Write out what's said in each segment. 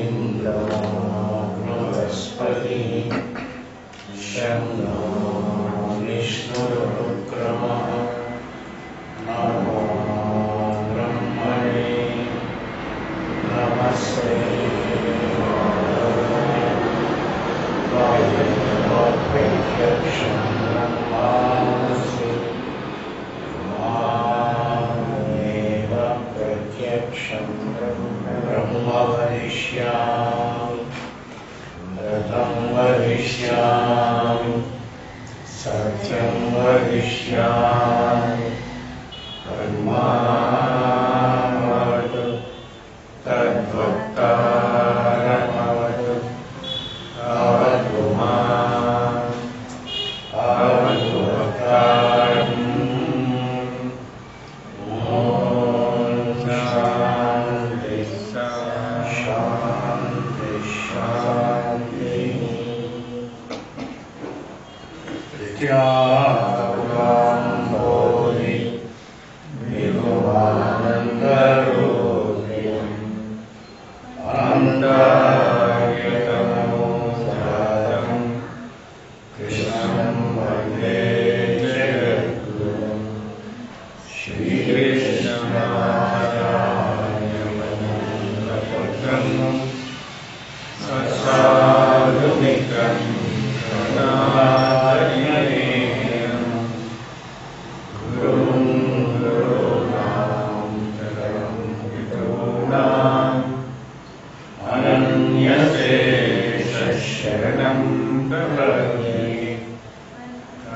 इंद्रो बृहस्पतिः शं नो विष्णुरुक्रमः नमो ब्रह्मणे नमस्ते प्रत्यक्षं ब्रह्मास्मि मामेव प्रत्यक्षं ब्रह्म वदिष्यामि व्रतं वदिष्यामि सत्यं वदिष्यामि तन्मामवतु तद्भक्तारमवतु अवतु माम् अवतु भक्तारम् ॐ शान्ति शान्ति शान्तिः नित्यानन्दोऽपि विभवानन्दरूपिणम् आनन्दायतमोजातं कृष्णं वन्दे जगद्गुरुं श्रीकृष्णमाचार्यवन्दपुत्रं सत्साधुमित्रं शरणागतम् गुरुं गुरूणां शरणं पितॄणाम् अनन्यशेषशरणं प्रपद्ये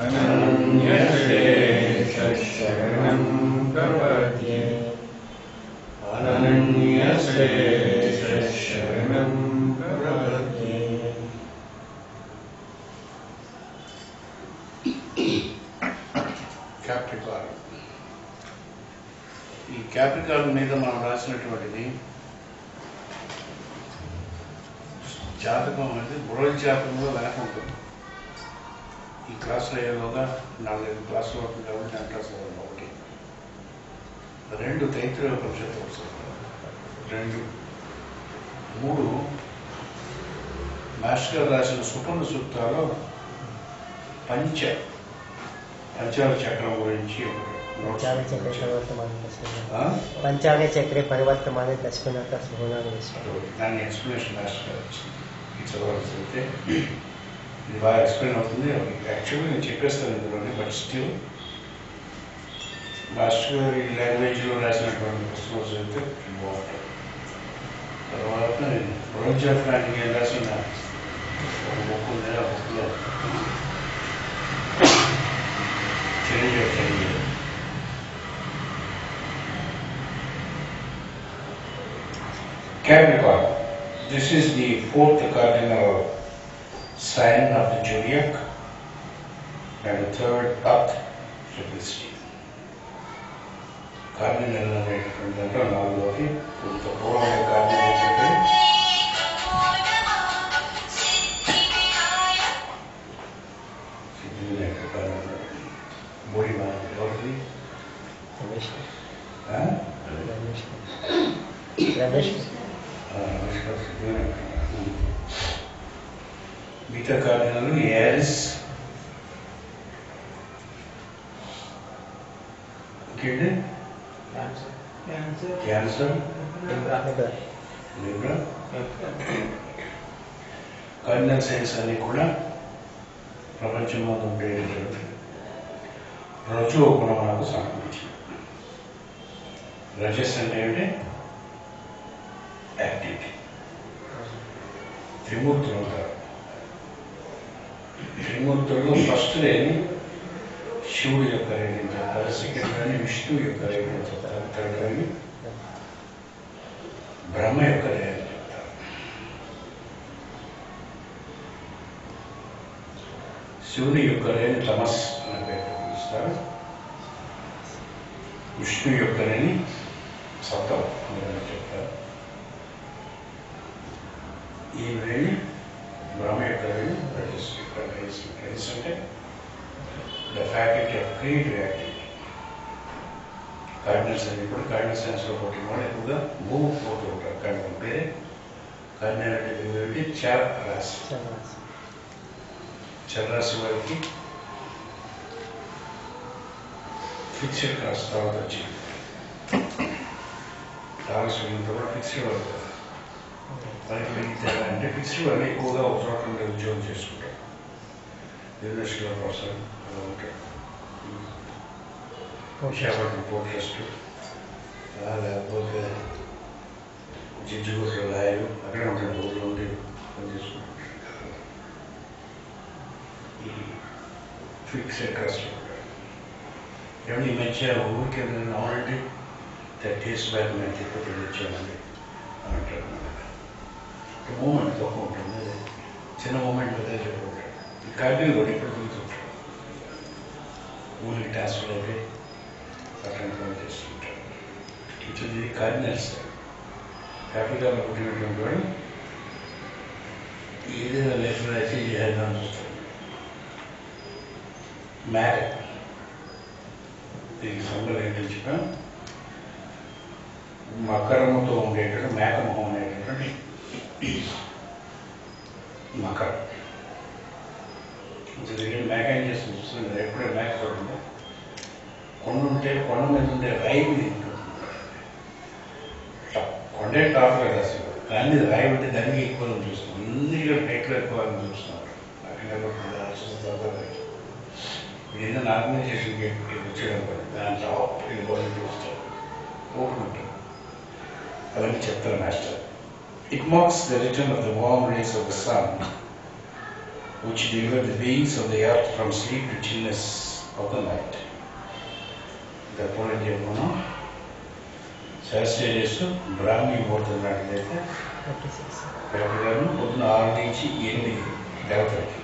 अनन्यशेषशरणं प्रपद्ये अनन्यशेषशरणं प्रपद्ये. క్యాప్రికార్న్. ఈ క్యాప్రికార్న్ మీద మనం రాసినటువంటిది జాతకం అనేది బృహజ్జాతకంలో వెనక ఉంటుంది. ఈ క్లాసులు అయ్యేలోగా 4-5 క్లాసులు అవుతుంది కాబట్టి దాని క్లాసులు ఒకటి 2 తైత్రీయ ఉపనిషత్తు వస్తుంది, 2 3 మాస్టర్ గారు రాసిన సుపర్ణ సూక్తాలు పంచాల చక్రం గురించి పంచాంగ చక్రే పరివర్తమానే దశకునత దాని ఎక్స్ప్లెనేషన్ మాస్టర్ గారు చదవాల్సి ఇది బాగా ఎక్స్ప్లెయిన్ అవుతుంది. యాక్చువల్లీ నేను చెప్పేస్తాను ఇందులోనే, బట్ స్టిల్ మాస్టర్ గారు ఈ లాంగ్వేజ్లో రాసినటువంటి పుస్తకం చదివితే బాగుంటుంది. తర్వాత బృహజ్జాతకానికి నేను రాసిన ఒక బుక్ ఉంది, ఆ బుక్లో Chiranjeevi Capricorn. This is the 4th cardinal sign of the zodiac and the 3rd path Triple. Cardinal అనేటువంటి 4వది కొంత పూర్వమైన cardinal ఏంటంటే ఎవరిది మిగతా cardinal Aries, cancer, Libra. Cardinal science అన్ని కూడా ప్రపంచంలో ఉండేటటువంటి రజో గుణములకు సంబంధించి. రజస్ అంటే ఏమిటి? యాక్టివిటీ. త్రిమూర్తులు ఉంటారు. త్రిమూర్తుల్లో ఫస్ట్ రేని శివుడు యొక్క రేణి చెప్తారు, సెకండ్ రేని విష్ణువు యొక్క రేణి చెప్తారు, థర్డ్ రేని బ్రహ్మ యొక్క రేణి చెప్తారు. శివుని యొక్క రేణి తమస్ అనే పేరు పిలుస్తారు. విష్ణు యొక్క రేణి సత్వం అని చెప్తారు. ఈ రేణి బ్రహ్మ యొక్క రేణి రజస్ యొక్క రజస్ అంటే the faculty of creative activity. Cardinal science ఇప్పుడు కార్డినల్ సైన్స్లో పోటీ వాళ్ళు ఎక్కువగా మూవ్ పోతూ ఉంటారు. కానీ పేరే కన్యా అంటే చర రాశి. చరరాశి వారికి ఫిక్స్డ్ కాస్ట్ తర్వాత వచ్చింది. ఆలస్యం కూడా ఫిక్స్డ్ వాళ్ళు వాళ్ళకి పెరిగితే అంటే ఫిక్స్డ్ వాళ్ళు ఎక్కువగా ఒక చోట ఉండే ఉద్యోగం చేసుకుంటారు. ఇండస్ట్రీలో కోసం అలా ఉంటారు. విశాఖపట్నం పోర్ట్ ట్రస్ట్ లేకపోతే జడ్జిగూడలో లాయరు అక్కడే ఉంటారు. ఊళ్ళో ఉండి పనిచేసుకుంటారు. ఈ ఫిక్స్డ్ కాస్ట్ ఏమంటే ఈ మధ్య ఊరికి అవునండి 30 years బ్యాక్ నేను తిరుపతి వచ్చానండి అని అంటారు. మూమెంట్ తక్కువ ఉంటుంది. చిన్న మూమెంట్ అదే చెప్పుకుంటాడు. ఈ కాపీలు కూడా ఇప్పుడు తిరుగుతుంటారు. ఊరికి ట్రాన్స్ఫర్ అయితే అట్లాంటి పని చేస్తుంటారు. ఇది కార్డినల్స్ కాపీగా పుట్టినటువంటి వాడు ఏదైనా లెటర్ అయితే చేద్దామని చూస్తాడు. మేక దీనికి సంబంధం ఏంటని చెప్పా మకరముతో ఉండేటటువంటి మేక మొహం అనేటటువంటి మకరం. మేక ఏం చేస్తుంది చూస్తుంది. ఎప్పుడే మేక చూడండి కొండ ఉంటే కొండ మీద ఉండే రాయి తింటుంది. కొండే టాప్లో రాసేవాడు కానీ రాయి ఉంటే దానికి ఎక్కువ చూస్తున్నాం. అన్నిటికీ ఎక్కువ చూస్తున్నారు. అక్కడ ఏదైనా ఆర్గనైజేషన్కి వచ్చేయడం పని దాంట్లో వెళ్ళిపోవడం చూస్తారు. ఓపుకుంటారు. అవన్నీ చెప్తారు master. It marks the return of the warm rays of the sun, which deliver the beings of the earth from sleep to chillness of the night. The point మనం శాస్త్రీయ చేస్తూ బ్రాహ్మీ ముహూర్తం నాటిదైతే కపిలను పొద్దున 6 నుంచి 8 దేవతలకి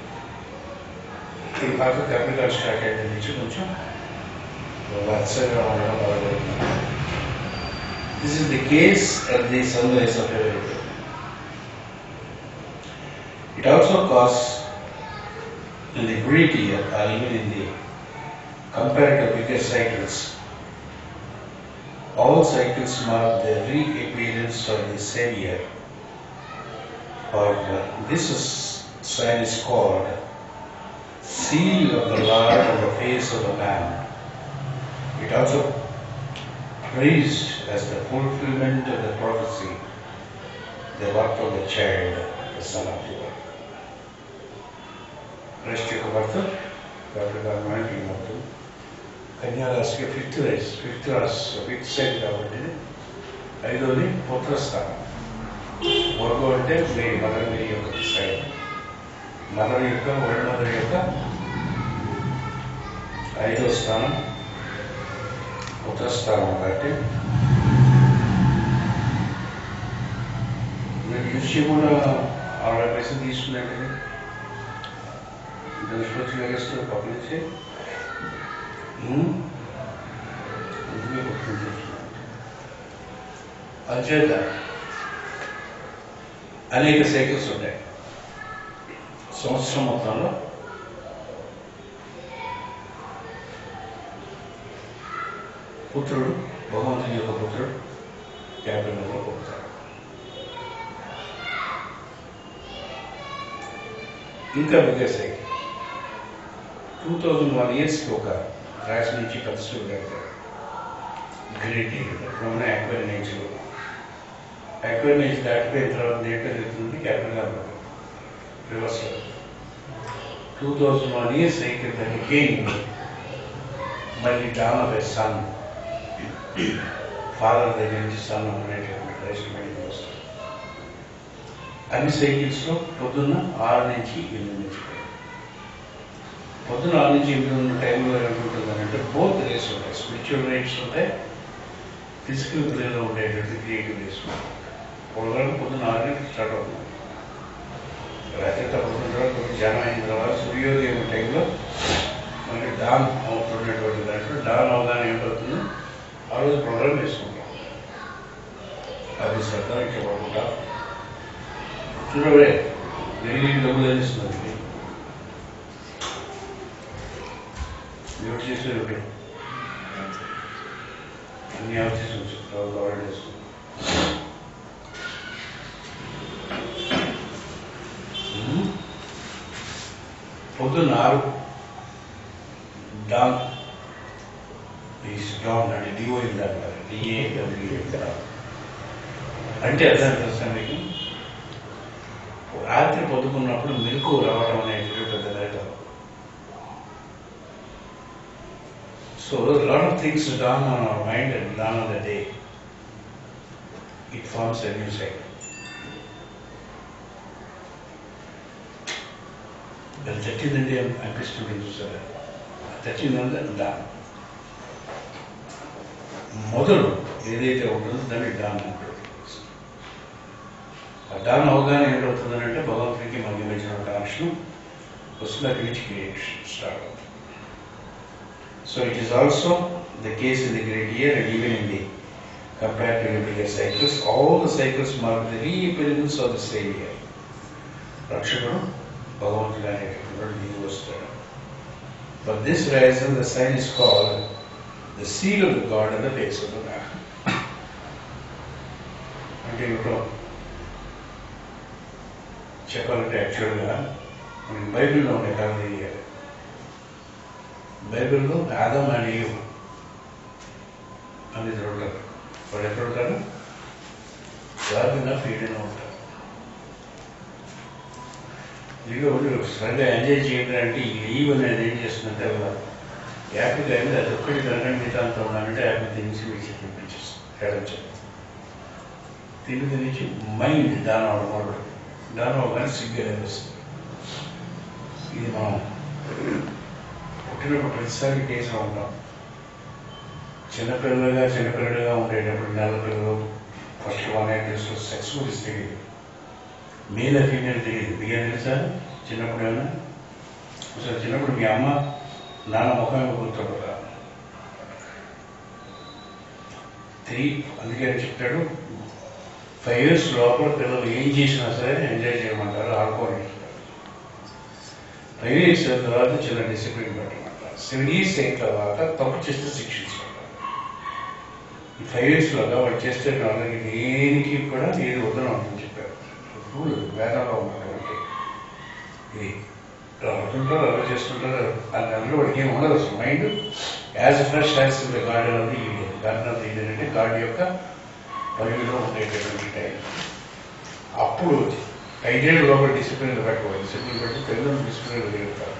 ఈ పాత కపిల స్టార్ట్ అయితే నుంచి కొంచెం వరుసగా ఉండడం మొదలవుతుంది. This is the case at the sunrise of every day. It also occurs in the great year or even in the comparative bigger cycles. All cycles mark the reappearance of the Savior. However, this sign is called seal of the Lord on the face of the man. It also praised as the fulfillment of the prophecy, the birth of the child, the son of God. Rest of the birth, Dr. Garmani Matu. Kanya Rashi fifth side కాబట్టి ఐదోది పుత్రస్థానం. వర్గం అంటే Mary mother Mary యొక్క side. Mother యొక్క world mother యొక్క 5వ స్థానం పుత్రస్థానం కాబట్టి మీరు యూసి కూడా ఆవిడ పైసలు తీసుకున్నట్టు దృష్టి వేస్తూ పక్కనించి అందుకే కొట్టుకుంటున్నాను. అంచేత అనేక సైకిల్స్ ఉంటాయి సంవత్సరం మొత్తంలో. పుత్రుడు భగవంతుని యొక్క పుత్రుడు 50 నెలలో పుడతాడు. ఇంకా బిగ్గర్ సైకిల్ 2001 yearsకి ఒక రాశి నుంచి కన్స్ట్రక్ట్ కడతాడు. గ్రేట్ ఉన్న యాక్వైర్ నేచర్ దాటిపోయిన తర్వాత డేట్ జరుగుతుంది. క్యాపిటల్ రివర్స్ 2001 years సైకిల్ దాన్ని గెయిన్ మళ్ళీ don of a sun father దగ్గర నుంచి సన్ అనేటటువంటి రైస్మెంట్ వస్తుంది. అన్ని సైకిల్స్లో పొద్దున్న 6 నుంచి 8 నుంచి పొద్దున్న 6 నుంచి 8 ఉన్న టైంలో ఏమంటుందని అంటే బోత్ రేస్ ఉంటాయి. స్పిరిచువల్ రేట్స్ ఉంటాయి, ఫిజికల్ ప్లేలో ఉండేటువంటి క్రియేటివ్ రేస్ ఉంటాయి. పొద్దున్న 6 గంటలకు స్టార్ట్ అవుతుంది. రాత్రి తప్పకుండా తర్వాత జనం అయిన తర్వాత సూర్యోదయం టైంలో మనకి డాన్ అవుతున్నటువంటి దాంట్లో డాన్ అవగానే ఏమవుతుంది ఆ రోజు ప్రోగ్రామ్ వేసుకుంటాం. అది సరదా ఇట్లా పడుకుంటా చూడవే వెరీ డబ్బులు తెలుస్తుంది. ఎవరు చేసే అన్ని ఆఫీసు తర్వాత ఆర్డర్ చేసుకుంటాం. పొద్దున్న 6 డాన్ అంటే డిఓఎల్ అంటారు, డిఏడబ్ల్యూ అంటే అర్థం తెలుసా మీకు? రాత్రి పొద్దుకున్నప్పుడు మెలకు రావడం అనేది పెద్ద లేఖం. So lot of things dawn on our mind and dawn on the day. It forms a new cycle. అది తట్టిందంటే అనిపిస్తుంది చూసారా? తట్టిందంటే డాన్ మొదలు ఏదైతే ఉంటుందో దాన్ని డాన్ అంటారు. ఆ డాన్ అవగాహన ఏంటవుతుందని అంటే భగవంతుడికి మనకి మధ్యన కనెక్షన్ వస్తుంది, అక్కడి నుంచి క్రియేషన్ స్టార్ట్ అవుతుంది. So it is also the case in the great year and even in the comparative cycles. All the cycles mark the reappearance of the same year. రక్షకుడు భగవంతుడు అనేటటువంటి దిగి వస్తాడు. But this reason the sign is called the seal of the God and the face of the man. అంటే ఇప్పుడు చెప్పాలంటే యాక్చువల్గా మనకి బైబిల్లో ఉండే కథ తెలియాలి. బైబిల్లో ఆదమ్ అండ్ ఈవ్ అనేది ఉంటారు. వాళ్ళు ఎక్కడ ఉంటారు? గార్డెన్ ఆఫ్ ఈడెన్ ఉంటారు. ఇదిగో సరిగ్గా ఎంజాయ్ చేయండి అంటే ఈవ్ అనేది ఏం చేస్తుందంటే యాపిల్ అనేది అది ఒక్కటి కనుక మిగతా అంతా ఉన్నానంటే యాపిల్ తినేసి మీకు తినిపించేస్తుంది. తినిపించి మైండ్ దాని అవడం దాని అవగానే సిగ్గు అనిపిస్తుంది. ఇది మనం పుట్టినప్పుడు ప్రతిసారి కేసులో ఉంటాం. చిన్నపిల్లలుగా ఉండేటప్పుడు నెల పిల్లలు ఫస్ట్ 1 8 days సెక్స్ గురించి తెలియదు. మేల్ ఫీమేల్ తెలియదు. మీకు తెలుసా చిన్నప్పుడు ఏమన్నా? అసలు చిన్నప్పుడు మీ అమ్మ నాన్న ముఖం గుర్తుండదా? 3 అందుకే చెప్తాడు 5 years లోపల పిల్లలు ఏం చేసినా సరే ఎంజాయ్ చేయమంటారు, ఆడుకోని. 5 years తర్వాత చిన్న డిసిప్లిన్ పెట్టమంటారు. 7 years అయిన తర్వాత తప్పు చేస్తే శిక్షించమంటారు. ఈ 5 years లోగా వాళ్ళు చేస్తే వాళ్ళకి దేనికి కూడా ఏది వద్దన ఉంటుందని చెప్పారు. రూల్ వేదంలో ఉన్నటువంటి ఇది ఆడుతుంటారు, అలా చేస్తుంటారు. అందులో వాడికి ఏమి ఉండదు అసలు. Mind as fresh as the garden of the Eden. Garden of the Eden అంటే గాడ్ యొక్క పరిధిలో ఉండేటటువంటి టైం. అప్పుడు 5 ఏళ్ళ లోపల డిసిప్లిన్ పెట్టకూడదు. డిసిప్లిన్ పెట్టి పిల్లలు డిసిప్లిన్ తిరుగుతారు.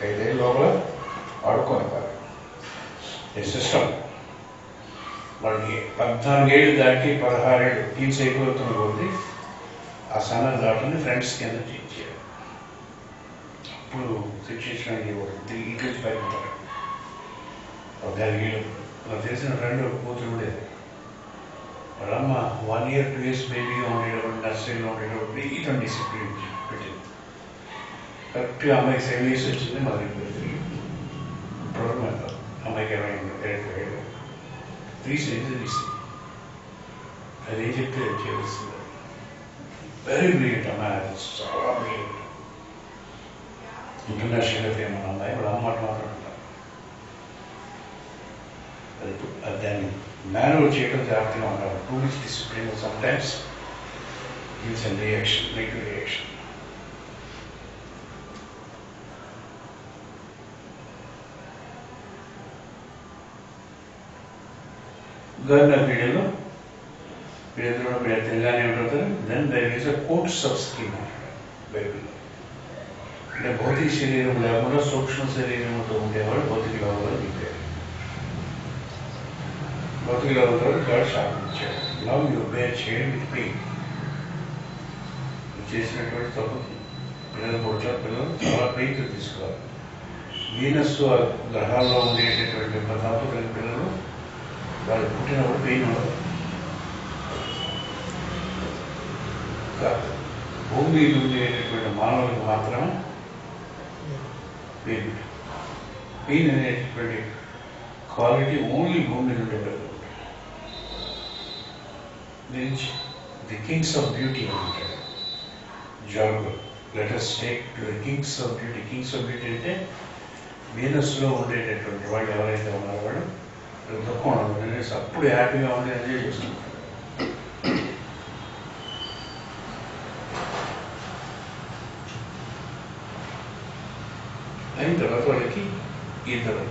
5 ఏళ్ళ లోపల ఆడుకోనివ్వాలి. సిస్టమ్ వాళ్ళకి 14 ఏళ్ళు దాటి 16 ఏళ్ళు టీమ్స్ అయిపోతున్న కొద్ది ఆ సన్న దాటుని ఫ్రెండ్స్ కింద చేయాలి. అప్పుడు శిక్షించడానికి ఇంట్లో పైపోతారు. గరిగీలు నాకు తెలిసిన ఫ్రెండ్ కూతురు ఉండేది. వాళ్ళమ్మ 1 year 2 years బేబీగా ఉండేటప్పుడు నర్సరీలో ఉండేటప్పుడు ఇతను డిసిప్లిన్ పెట్టింది. కరెక్ట్గా అమ్మాయికి 7 years వచ్చింది. మొదలైపోయింది. ఇప్పుడు అమ్మాయికి ఏమైంది? 3 centuries అదేం చెప్తే చేస్తుంది. వెరీ బ్రిలియంట్ అమ్మాయి, చాలా బ్రిలియంట్. ఇంటర్నేషనల్గా ఫేమస్ అమ్మాయి. ఇప్పుడు అమ్మాట మాత్రం అది దాన్ని మాన్యువల్ చేయడం జాగ్రత్తగా ఉండాలి. Too much discipline sometimes gives an reaction, negative reaction. Governor పీరియడ్లో తెలంగాణ ఏమిటవుతారు? Then there is a courts of scheme అంటారు బైబిల్లో. అంటే భౌతిక శరీరం లేకుండా సూక్ష్మ శరీరంతో ఉండేవాడు భౌతిక లోకంలో దిగారు. భౌతిక లోకంలో గాడ్ శాపించాడు. లవ్ యూ బేర్ చేయడం విత్ పెయిన్. చేసినటువంటి తప్పు పిల్లలు పుడతారు. పిల్లలు చాలా పెయిన్తో తీసుకోవాలి. వీనస్ గ్రహాల్లో ఉండేటటువంటి దంపతులైన పిల్లలు వాళ్ళు పుట్టినప్పుడు పెయిన్ ఉండదు. భూమి మీద ఉండేటటువంటి మానవులకు మాత్రమే పెయిన్. పెయిన్ అనేటటువంటి క్వాలిటీ ఓన్లీ భూమి మీద ఉండేటప్పుడు. ది కింగ్స్ ఆఫ్ బ్యూటీ అంటాడు job. Let us take to the kings of beauty. Kings of beauty అంటే వీనస్లో ఉండేటటువంటి వాళ్ళు ఎవరైతే ఉన్నారో వాళ్ళు దుఃఖం ఉండదు. అప్పుడు హ్యాపీగా ఉండి ఎంజాయ్ చేస్తుంటారు. అయిన తర్వాత వాళ్ళకి ఇద్దరు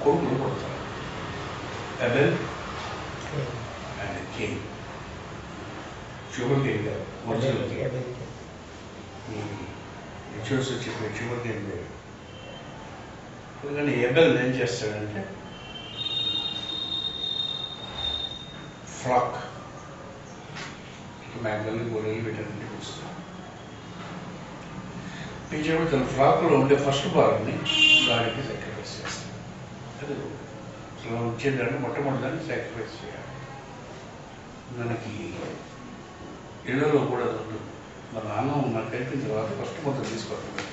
కొడుకులు పుడతారు, Abel and Cain. Sugar cane గారు ఒరిజినల్ కేన్, ఇన్సూరెన్స్ చెప్పే షుగర్ కేన్ గారు. ఎందుకంటే ఎబెల్ ఏం చేస్తాడంటే ఫ్లాక్ మేకలు గొర్రెలు వీటన్నింటి వస్తాడు. పెంచేప్పుడు తన ఫ్లాక్లో ఉండే ఫస్ట్ భాగాన్ని గాడికి సాక్రిఫైస్ చేస్తాడు. అది అసలు వచ్చేదాన్ని మొట్టమొదటిదాన్ని సాక్రిఫైస్ చేయాలి. మనకి ఇళ్లలో కూడా ఉంటుంది, మన అన్నం మనకు అయిపోయిన తర్వాత ఫస్ట్ మొత్తం తీసుకోవాలి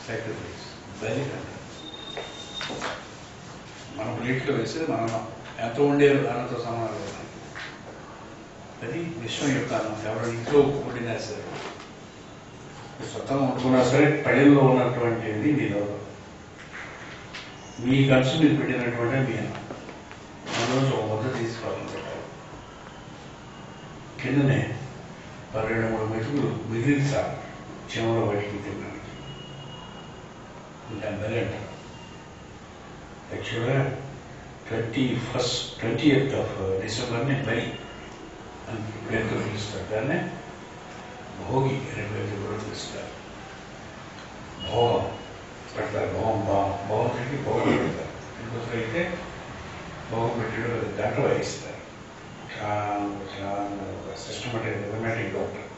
సాక్రిఫైస్ బలి కంటే. మన ప్లేట్లో వేసేది మన అన్నం ఎంత ఉండేది అన్నంతో సమానం లేదు. అది విశ్వం యొక్క అన్నం. ఎవరు ఇంట్లో వండినా సరే, స్వతంగా వండుకున్నా సరే, పళ్ళెల్లో ఉన్నటువంటిది మీలో మీ ఖర్చు మీరు పెట్టినటువంటి మీ అన్నం. రోజు ఒక ముద్ద తీసుకోవాలన్నమాట. కిందనే 2-3 మెతుకులు మిగిలించాలి చెమలో వాటికి తినడానికి. ఇంకా బలి అంటారు. యాక్చువల్గా 20th of December బలి అని పేరుతో పిలుస్తారు. దాన్నే భోగి అనే పేరుతో కూడా పిలుస్తారు. భోగం పెడతారు, భోగం పెట్టి భోగం పెడతారు. ఇంకొకరు అయితే భోగం పెట్టేటప్పుడు గంట వాయిస్తారు. సిస్టమేటిక్ రిథమెటిక్గా ఉంటారు.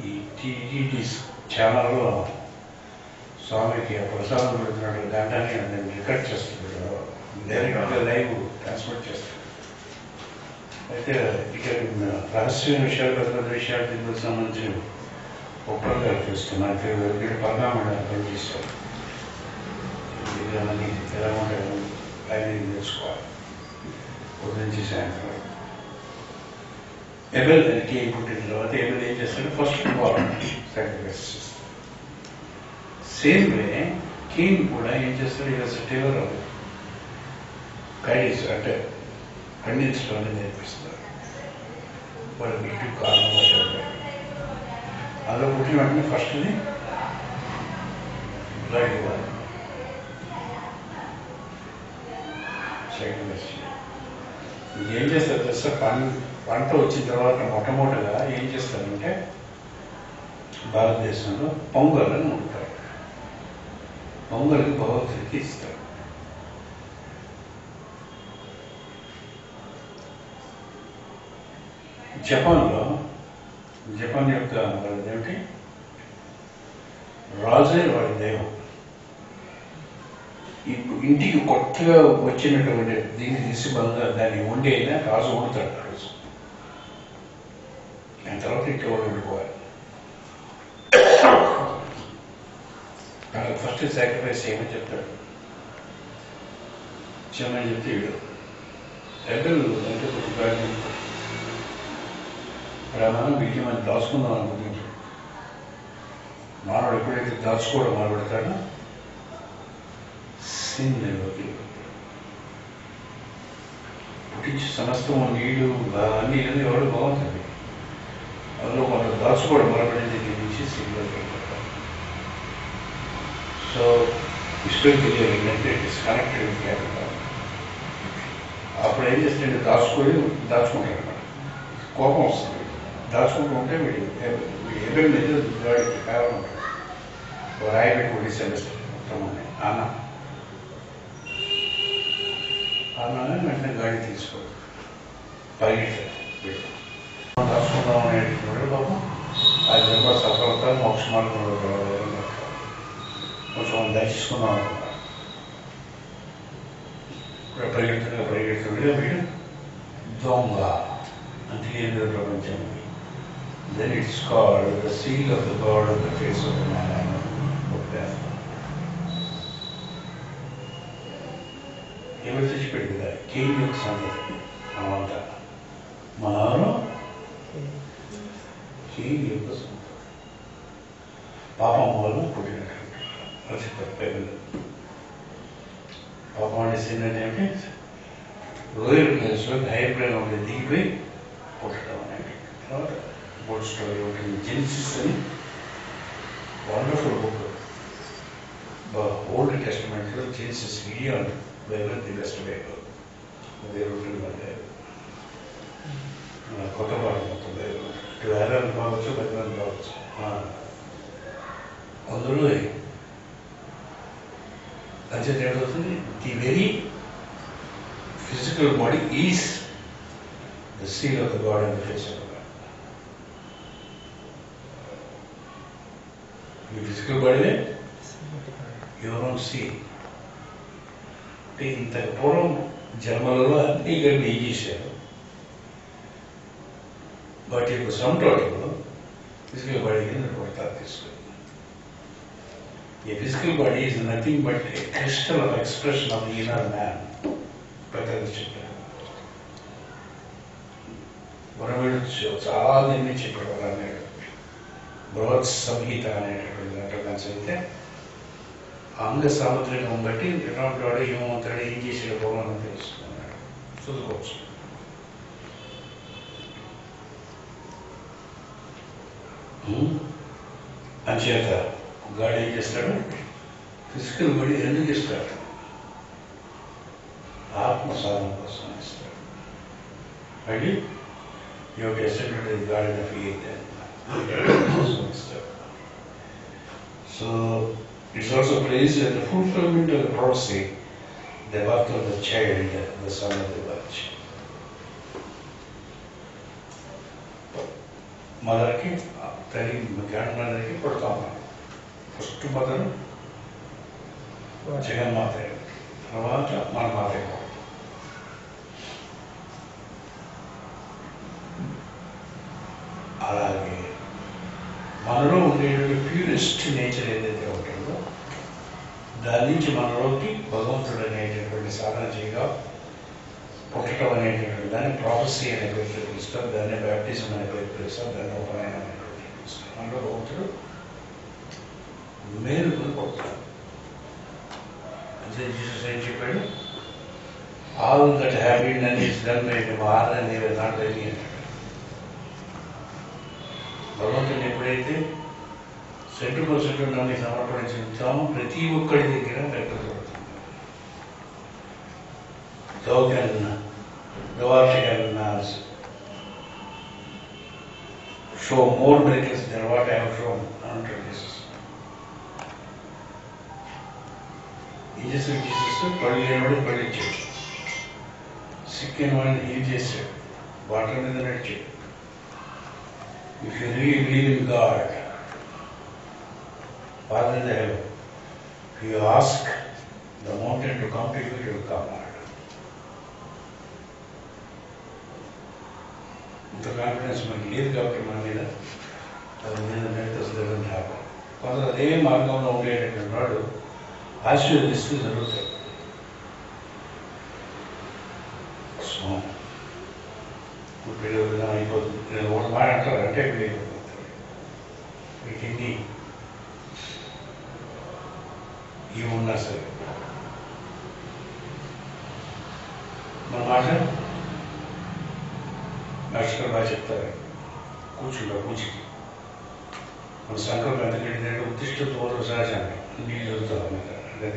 ఈ టీటీడీస్ ఛానల్లో స్వామికి ఆ ప్రసాదం పెడుతున్నట్టు గంటని నేను రికార్డ్ చేస్తున్నాడు, డైరెక్ట్గా లైవ్ ట్రాన్స్మిట్ చేస్తాడు. అయితే ఇక రహస్యమైన విషయాలు, పెద్ద పెద్ద విషయాలు దీనికి సంబంధించి ఒప్పందాలు చేస్తున్నాను. ఇక్కడ పరిణామాలు పనిచేస్తారు. ఇవన్నీ ఎలా ఉంటాయి ఆయన తెలుసుకోవాలి. ఉదయం నుంచి సాయంత్రం ఎబెల్ కేన్ పుట్టిన తర్వాత ఎబెల్ ఏం చేస్తాడు, ఫస్ట్ సాక్రిఫైస్ చేస్తాడు. సేమ్ వే కేన్ కూడా ఏం చేస్తాడు, ఈజ్ టేలర్ ఆఫ్ గైడెన్స్, అంటే ఖండించడం నేర్పిస్తారు. వాళ్ళు ఇంటి కారణం అందులో పుట్టిన వెంటనే ఫస్ట్ని రైట్ ఇవ్వాలి, సాక్రిఫైస్ చేయాలి. ఏం చేస్తారు తెలుసా, పంట వచ్చిన తర్వాత మొట్టమొదటిగా ఏం చేస్తారంటే భారతదేశంలో పొంగల్ అని ఉంటారు. పొంగల్కి భగవద్గీతకి ఇస్తారు. జపాన్ యొక్క వాళ్ళదేమిటి, రాజే వాడి దైవం. ఇప్పుడు ఇంటికి కొత్తగా వచ్చినటువంటి దీన్ని తీసి బలంగా దాన్ని వండి అయినా రాజు వండుతాడు. రోజు దాని తర్వాత ఇంట్లో వండుకోవాలి. వాళ్ళకి ఫస్ట్ సాక్రిఫైస్ చేయమని చెప్తాడు. చేయమని చెప్తే వీడు ఎడ్డలు అంటే కొంచెం మనం వీటిని మనం దాచుకుందాం అనుకుంటున్నాం. మానవుడు ఎప్పుడైతే దాచుకోవడం మొదలుపెడతాడో సిన్లోకి పుట్టించి సమస్తం నీళ్ళు అన్నీ ఎవరు బాగుంటుంది. అందులో మనం దాచుకోవడం మొదలుపెట్టిన దగ్గర నుంచి సిన్లోకి వెళ్ళిపోతాం. సో విశ్వం తెలియాలి ఏంటంటే it is connected with capital. అప్పుడు ఏం చేస్తుంటే దాచుకుంటాడు అనమాట. కోపం వస్తుంది, దాచుకుంటూ ఉంటే వీడు ఎబెల్ మీద గాడికి కారణం ఉంటాడు. రాయి పెట్టి కొట్టేసాడు మొత్తం అన్నానే వెంటనే గాడి తీసుకోడు, పరిగెట్టాడు. దాచుకుందాం అనేటువంటి పాపం ఆ జన్మ సఫలత మోక్ష మార్గంలో కొంచెం దర్శించుకుందాం అనుకున్నాడు. ఇప్పుడు పరిగెడుతుండగా వీడు దొంగ అంటే ఏంటో ప్రపంచం. Then it's called the seal of the God on the face of the man. ఎవరు తెచ్చిపెట్టి కదా కేన్ యొక్క సంగతి మనమంతా మనలో కేన్ యొక్క సంగతి పాపం వల్ల పుట్టినటువంటి అది తప్పేది. పాపం అంటే ఏంటంటే ఏమిటి, లోయర్ ప్లేస్లో హైయర్ ప్లేన్ ఉండే దిగిపోయి పుట్టడం అనేది. తర్వాత బోర్డ్ స్టోరీ ఉంటుంది, జెనిసిస్ అని వండర్ఫుల్ బుక్. ఓల్డ్ టెస్టమెంట్లో Jesus Gideon Bible the best Bible. దేవుడు మధ్య కొత్త పాట మొత్తం బైబిల్ వేదాలు కావచ్చు, బైబిల్ కావచ్చు. అందులో అంచేత ఏమవుతుంది, the very physical body is the seal of the God and the face of the God. ఈ ఫిజికల్ బాడీనే ఎవరో సీ అంటే ఇంత పూర్వం జన్మలలో అన్ని కలిపి ఏం చేశారు. బట్ ఇప్పుడు సమ్ టోటల్ ఫిజికల్ బాడీ కింద కొడతారు తీసుకుని. A physical body is nothing but a crystal of expression of the inner man. పెద్దలు చెప్పారు. మనమేడు చాలా నిర్ణయం చెప్పాడు. అన్నాడు బృహత్ సంహిత అనేటటువంటి దాంట్లో కానీ చదివితే అంగ సాముద్రికం బట్టి ఎటువంటి వాడు ఏమవుతాడు, ఏం చేసాడు పోవాలని తెలుసుకున్నాడు. చదువుకోవచ్చు. అంచేత గాడ్ ఏం చేస్తాడు, ఫిజికల్ బాడీ ఎందుకు ఇస్తాడు, ఆత్మ సాధన కోసం ఇస్తాడు. అది your testament God in faith కోసం ఇస్తాడు. So it's also place the fulfilment of the ప్రొఫెసీ, the birth of the child, the son of the virtue. మదర్కి తల్లి గ్రాండ్ మదర్కి పుడతాం. ఫస్ట్ మదర్ జగన్మాత, తర్వాత మన మాత. అలాగే మనలో ఉండేటువంటి ప్యూరెస్ట్ నేచర్ ఏదైతే ఉంటుందో దాని నుంచి మనలోకి భగవంతుడు అనేటటువంటి సాధన చేయగా పుట్టడం అనేటటువంటి దాన్ని ప్రాఫెసీ అనే పేరుతో పిలుస్తారు, దాన్ని బ్యాప్టిజం అనే పేరు పిలుస్తారు, దాన్ని ఉపనయనం అనే పేరు పిలుస్తారు. మనలో భగవంతుడు మేలుకొని పుడతాడు. అంటే జీసస్ ఏం చెప్పాడు, all that have been done is done by him, or నీవే నాట్ బై మీ అంటాడు. భగవంతుని ఎప్పుడైతే 100% నన్ను సమర్పించుతామో ప్రతి ఒక్కడి దగ్గర వ్యక్తపడుతుంది. God can show more miracles than what I have shown unto Jesus. Jesus పళ్ళు లేనివాడు పళ్ళు ఇచ్చాడు, సిక్కిన వాడిని హీల్ చేశాడు, వాటర్ మీద నడిచాడు. If you really believe in God, Father in the heaven, if you ask the mountain to come to you, it will come. ఇంత confidence మనకి లేదు కాబట్టి మన మీద అది మీద డజంట్ హ్యాపన్. కొందరు అదే మార్గంలో ఉండేటటువంటి వాడు ఆశీర్వదిస్తూ జరుగుతాయి. సో ఇప్పుడు విధానం అయిపోతుంది. నేను ఒక మాట అంటారు అంటే అయిపోతుంది. మీకు ఎన్ని ఏమున్నా సరే మన మాట మాస్టర్ బాగా చెప్తారు. కూర్చుంటారు కూర్చుకి మన సంకల్పం ఎందుకంటే ఉద్దిష్ట పూర్వ సహజాన్ని నీళ్ళు దొరుకుతాం అన్నమాట. అంటే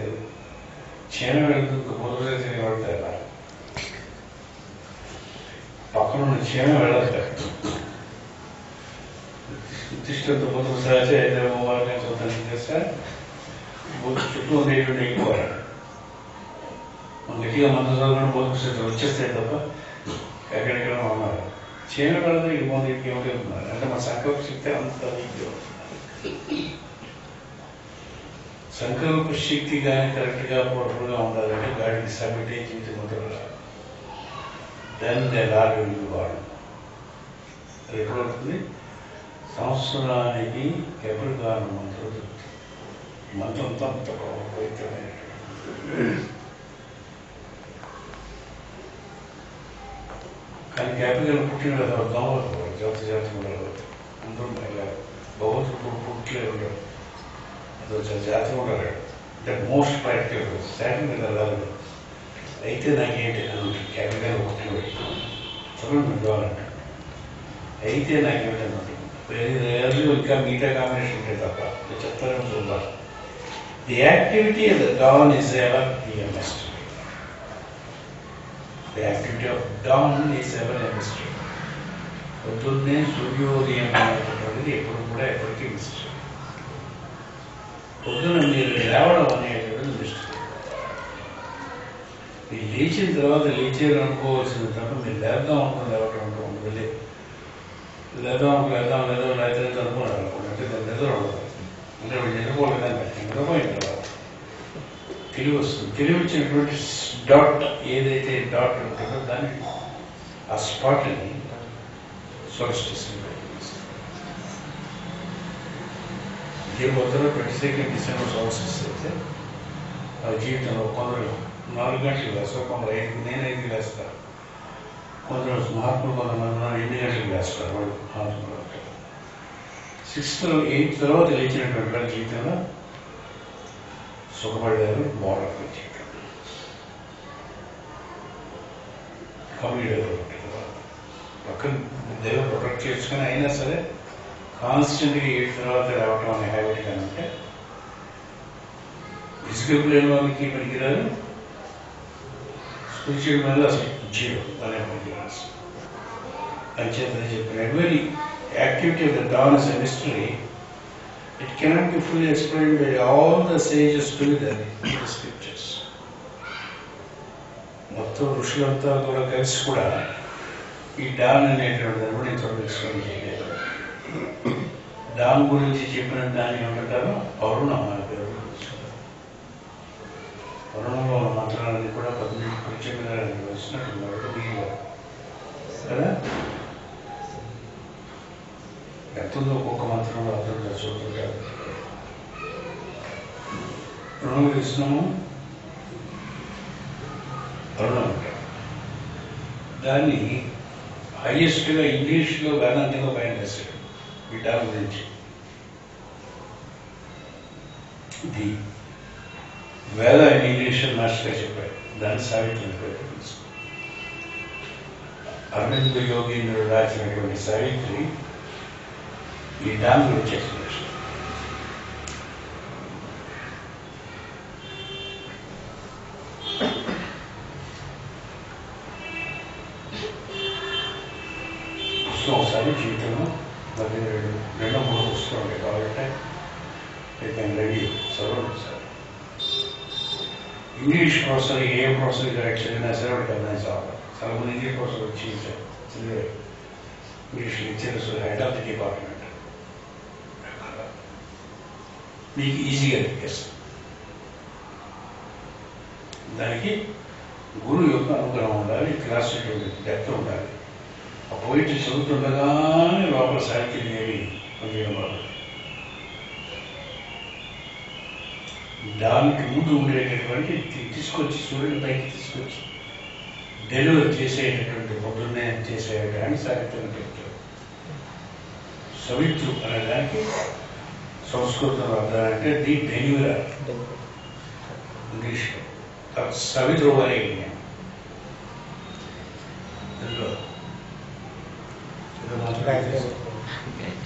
క్షేమ వెళ్తుంది పూర్వ సహజాన్ని పడతారు, పక్కన ఉన్న క్షేమ వెళ్ళదు. ఉద్దిష్టంతో పూర్వ సహజ అయితే వారిని చూద్దాం చేస్తే చుట్టూ ఉండేటువంటి ఎక్కువ మన గట్టిగా మందు చదువుకుని పూర్వ వచ్చేస్తాయి తప్ప ఎక్కడెక్కడ ఉన్నారు. క్షేమ వెళ్ళదు ఇవ్వండి ఏమిటన్నారు. అంటే మన సంకల్ప శక్తి అంత సంకల్ప శక్తి కానీ కరెక్ట్గా పవర్ఫుల్గా ఉండాలంటే గాడికి సబ్మిట్ జీవితం దెన్ దే లాగ్ వాడు. అది ఎప్పుడు అవుతుంది, సంవత్సరానికి ఎప్పుడు కారణం మంత్రం మంత్రంతో అంత పవిత్రమైన. కానీ క్యాపిటల్ పుట్టిన దోమలు జాతి జాతి ఉండదు. అందరూ భగవంతుడు పుట్లే ఉండడు, అదొక జాతి ఉండడు. అంటే మోస్ట్ ప్రాక్టికల్ శాఖం మీద వెళ్ళాలి. అయితే నాకేంటి అని క్యాపిటల్ పుట్టినవాడు చదువు కావాలంటాడు. అయితే నాకేమిటన్నట్టు వెరీ రేర్లీ ఇంకా మిగతా కాంబినేషన్ ఉంటాయి తప్ప చెప్తాను చూద్దాం. The activity of the dawn is ever the mystery. The activity of dawn is ever a mystery. పొద్దున్నే సూర్యోదయం అనేటటువంటిది ఎప్పుడు కూడా ఎప్పటికీ మిస్టరీ. పొద్దున్న మీరు లేవడం అనేటువంటిది మిస్టరీ. మీరు లేచిన తర్వాత లేచేది అనుకోవాల్సింది తప్ప మీరు లేద్దాం అనుకుని లేవటం ఉంటుంది. లేద్దాం లేకపోతే అనుకున్నారు అంటే నిద్ర ఉండదు. అంటే వాళ్ళు నిద్రపోలేదని నిద్రపోయిన తర్వాత తెలివి వస్తుంది. తెలివి వచ్చినటువంటి డాట్ ఏదైతే డాట్ ఉంటుందో దాన్ని ఆ స్పాట్ని సోల్స్టిస్ పోతారో 22 డిసెంబర్ సోల్స్టిస్ అయితే ఆ జీవితంలో కొందరు 4 గంటలు వేస్తారు, కొందరు 5, నేను 5 వేస్తారు, కొందరు మహాత్ములు కొంతమంది 8 గంటలు వేస్తారు. వాళ్ళు మహాత్ములు 6th 8th తర్వాత లేచినటువంటి వాళ్ళ జీవితంలో సుఖపడేవారు మోడల్ జీవితం కంప్లీట్ పక్కన దేవుడు ప్రొటెక్ట్ చేసుకుని అయినా సరే కాన్స్టెంట్గా 8th తర్వాత రావటం అనే హ్యాబిట్ కానీ ఉంటే ఫిజికల్ ప్లేన్ వాళ్ళకి పనికిరాదు, స్పిరిచువల్ మీద అసలు జీరో అనే పనికిరాదు. అంచేతనే చెప్పిన every activity of the dawn is a mystery. It cannot be fully explained by all the sages together in the scriptures. మొత్తం ఋషులంతా కూడా కలిసి కూడా ఈ డాన్ అనేటువంటి దాన్ని నేను త్వరగా ఎక్స్ప్లెయిన్ చేయలేదు. డాన్ గురించి చెప్పిన దాన్ని ఏమంటారు పౌర్ణం అనే పేరు. పౌర్ణంలో ఉన్న మంత్రాలన్నీ కూడా 18 పరిచయం వచ్చినట్టున్నారు కదా. ఎంతుందో ఒక్కొక్క మంత్రంలో అర్థం చూస్తుంటారు. రుణం ఇస్తున్నాము రుణం అంటారు. దాన్ని హైయెస్ట్గా ఇంగ్లీష్లో వేదాంతంగా పైన వేశాడు ఈ డాన్ గురించి. ఇది వేద అని ఇంగ్లీష్ మాస్టర్గా చెప్పాడు. దాన్ని సావిత్రి అరవింద్ యోగీంద్రుడు రాసినటువంటి సావిత్రి ఈ డాన్ గురించి ఎక్స్ప్లెనేషన్. ఒకసారి జీవితంలో మరి 2-3 పుస్తకాలు ఉంటాయి కావాలంటే రెడీ చదవండి sir. English professor a professor గారు చదివినా సరే వాడికి అర్థం చాలు. చాలా మంది ఇంగ్లీష్ ప్రొఫెసర్ వచ్చి చదివారు. English lecturers head of the department మీకు ఈజీగా ఎక్కేస్తాం. దానికి గురువు యొక్క అనుగ్రహం ఉండాలి, క్లాస్ డెప్త్ ఉండాలి. ఆ పోయిటరీ చదువుతుండగానే లోపల సాహిత్యం ఏమి పనిచేయడం వల్ల దానికి ముందు ఉండేటటువంటి తీసుకొచ్చి సూర్యుని పైకి తీసుకొచ్చి డెలివరీ చేసేటటువంటి పొద్దున్నే చేసేటువంటి సాహిత్యం చెప్తారు. సవిత్రు అనే దానికి సంస్కృతంలో అర్థాలంటే ది డెలివరర్ ఇంగ్లీష్లో. సవిత్రు అనే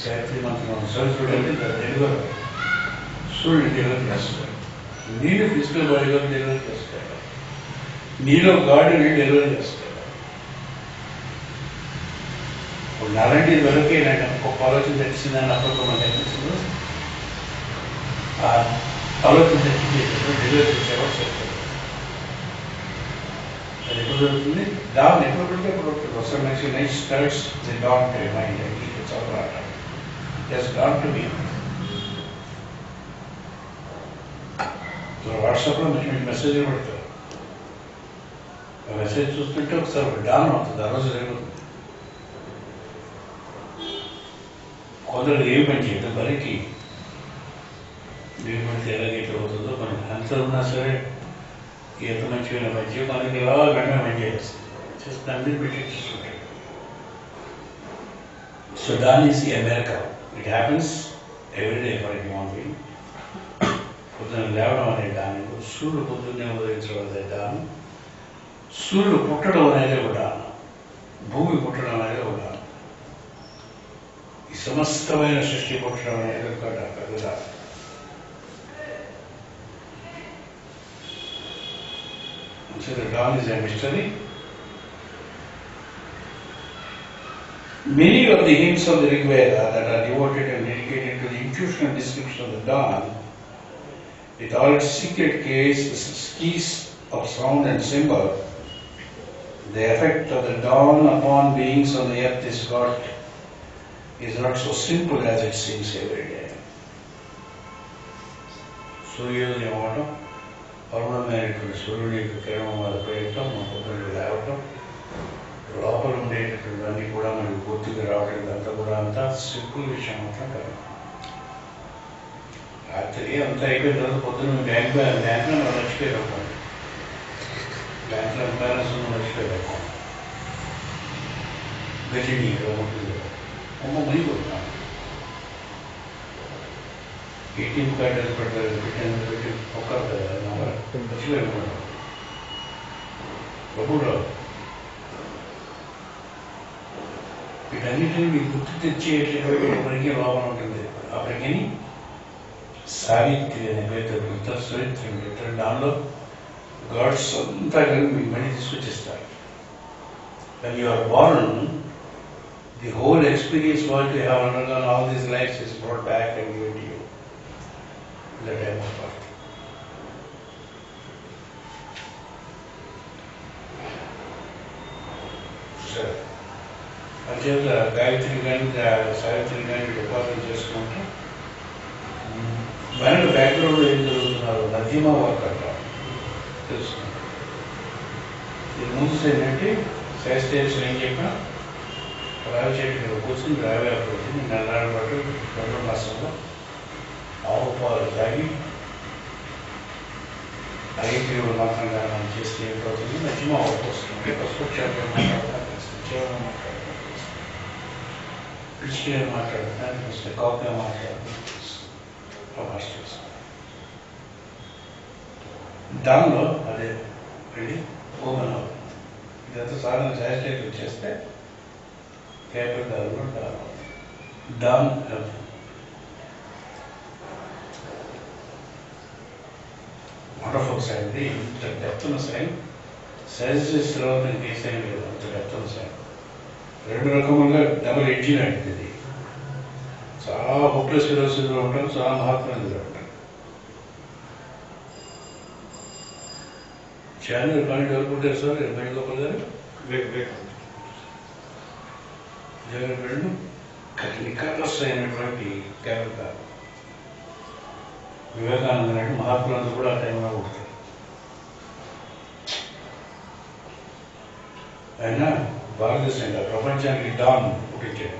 గాయత్రి మంత్రం సవిత్రుడు అంటే డెలివర్. సూర్యుడు డెలివరీ చేస్తాడు. నీళ్ళు ఫిజికల్ బాడీలో డెలివరీ చేస్తాడు. నీలో గాడిని డెలివరీ చేస్తాడు. ఇప్పుడు నాలాంటి వరకే నాకు ఒక ఆలోచన తెచ్చిందని అప్పటికో మనకు అనిపిస్తుంది. ఆ ఆలోచన తెచ్చేటప్పుడు డెలివరీ చేసేవాడు చెప్తాడు. అది ఎప్పుడు జరుగుతుంది? డాన్ ఎప్పుడు పడితే ఎప్పుడు ఒకసారి మంచి nice స్టర్ట్స్ the don to mind చదవాలి. జస్ట్ డాన్ టు మీ వాట్సాప్లో మంచి మెసేజ్లు పెడతారు. ఆ మెసేజ్ చూస్తుంటే ఒకసారి డాన్ అవుతుంది. ఆ రోజు జరుగుతుంది. కొందరు ఏమి పని చేయదు మనకి ఏమి పడితే ఎలాగైతే అవుతుందో మనకి అంత ఉన్నా సరే ఎంత మంచిగా మంచిగా మనకి ఎలా వెంటనే మంచిగా చేస్తుంది. అన్ని పెట్టించుకుంటాడు. So dawn is America. It happens everyday for human being. పొద్దున్న లేవడం అనే దాని, సూర్యుడు పొద్దున్నే ఉదయించడం అనే దాని, సూర్యుడు పుట్టడం అనేది ఒక దానం, భూమి పుట్టడం అనేది ఒక దానం. ఈ సమస్తమైన సృష్టి పుట్టడం అనేది ఒక పెద్ద. So the dawn is a mystery. Many of the hymns of the Rig Veda that are devoted and dedicated to the intuition and description of the dawn, with all its secret keys of sound and symbol, the effect of the dawn upon beings on the earth is not so simple as it seems every day. సూర్యోదయం అవటం, పౌర్ణమైనటువంటి సూర్యుడి యొక్క కిరణం వల్ల ప్రయత్నం మన పొద్దున్న లేవటం, లోపల ఉండేటటువంటి అన్నీ కూడా మనకి పూర్తిగా రావడం, అంతా కూడా అంతా సింపుల్ విషయం అంతా కాదు. రాత్రి అంతా అయిపోయిన తర్వాత పొద్దున్న బ్యాంక్లో మనం మర్చిపోయాం, బ్యాంక్లో బ్యాలెన్స్ ఉన్న మర్చిపోయాం, గజని ఉంటుంది అమ్మ మనీ కొడుతున్నాను, ఏటీఎం కార్డు అది పెట్టి ఒక్కరు కదా నంబర్ మర్చిపోయాను, డబ్బులు రావు. వీటన్నిటిని మీకు గుర్తు తెచ్చేటటువంటి ప్రజ్ఞ లోపల ఉంటుంది. ఆ ప్రజ్ఞని సావిత్రి అనే పేరుతో పెడతారు, సవిత్రి అని పెడతారు. దానిలో గాడ్స్ అంతా కలిపి మీకు మళ్ళీ తీసుకొచ్చిస్తారు. When you are born, the whole experience what you have undergone all these lives is brought back and given to you in the time of birth. Sure. అంచేత గాయత్రి కానీ సావిత్రి కానీ ఉపాసన చేసుకుంటే వెనక బ్యాక్గ్రౌండ్లో ఏం జరుగుతున్నారు, నదీమా వర్క్ అంటారు తెలుసుకుంటారు. ఇది ముందు ఏంటంటే శాస్త్రీయ ఏం చెప్పినా రావి చెట్టు మీద కూర్చొని రావి ఆకుతుంది నెలనాడు పాటు 2 మాసంలో ఆవు పాలు తాగి ఐక్యులు మాత్రంగా మనం చేస్తే ఏమిటవుతుంది, నదీమా వర్క్ వస్తుంది. పసుపు క్షేత్రం మాట్లాడతారు, క్రిస్టియన్ మాట్లాడుతున్నాను, కాపుగా మాట్లాడుతున్నాను, దానిలో అదే వెళ్ళి ఓపెన్ అవుతుంది. ఇదంతా సాధారణ శాస్త్రీయత చేస్తే క్యాపిటల్ డాన్ వండర్ఫుల్ సైన్. ఇది ఇంత డెప్త్ ఉన్న సైన్ సైన్స్ తర్వాత ఏ సైన్ లేదు, అంత డెప్త్ ఉన్న సైన్. 2 రకములుగా డబుల్ ఎడ్జి లాంటిది. చాలా హోప్లెస్ ఫిలాసఫీలో ఉంటారు, చాలా మహాత్ములు ఉంటారు. ఛానల్ కానీ డెవలప్ ఉంటారు సార్ వేణుగోపాల్ గారు, జగన్ వేణు నికారస్ అయినటువంటి క్యారెక్టర్. వివేకానంద అంటే మహాత్ములందరూ కూడా ఆ టైంలో ఉంటారు. ఆయన భారతదేశంగా ప్రపంచానికి డాన్ పుట్టించాడు,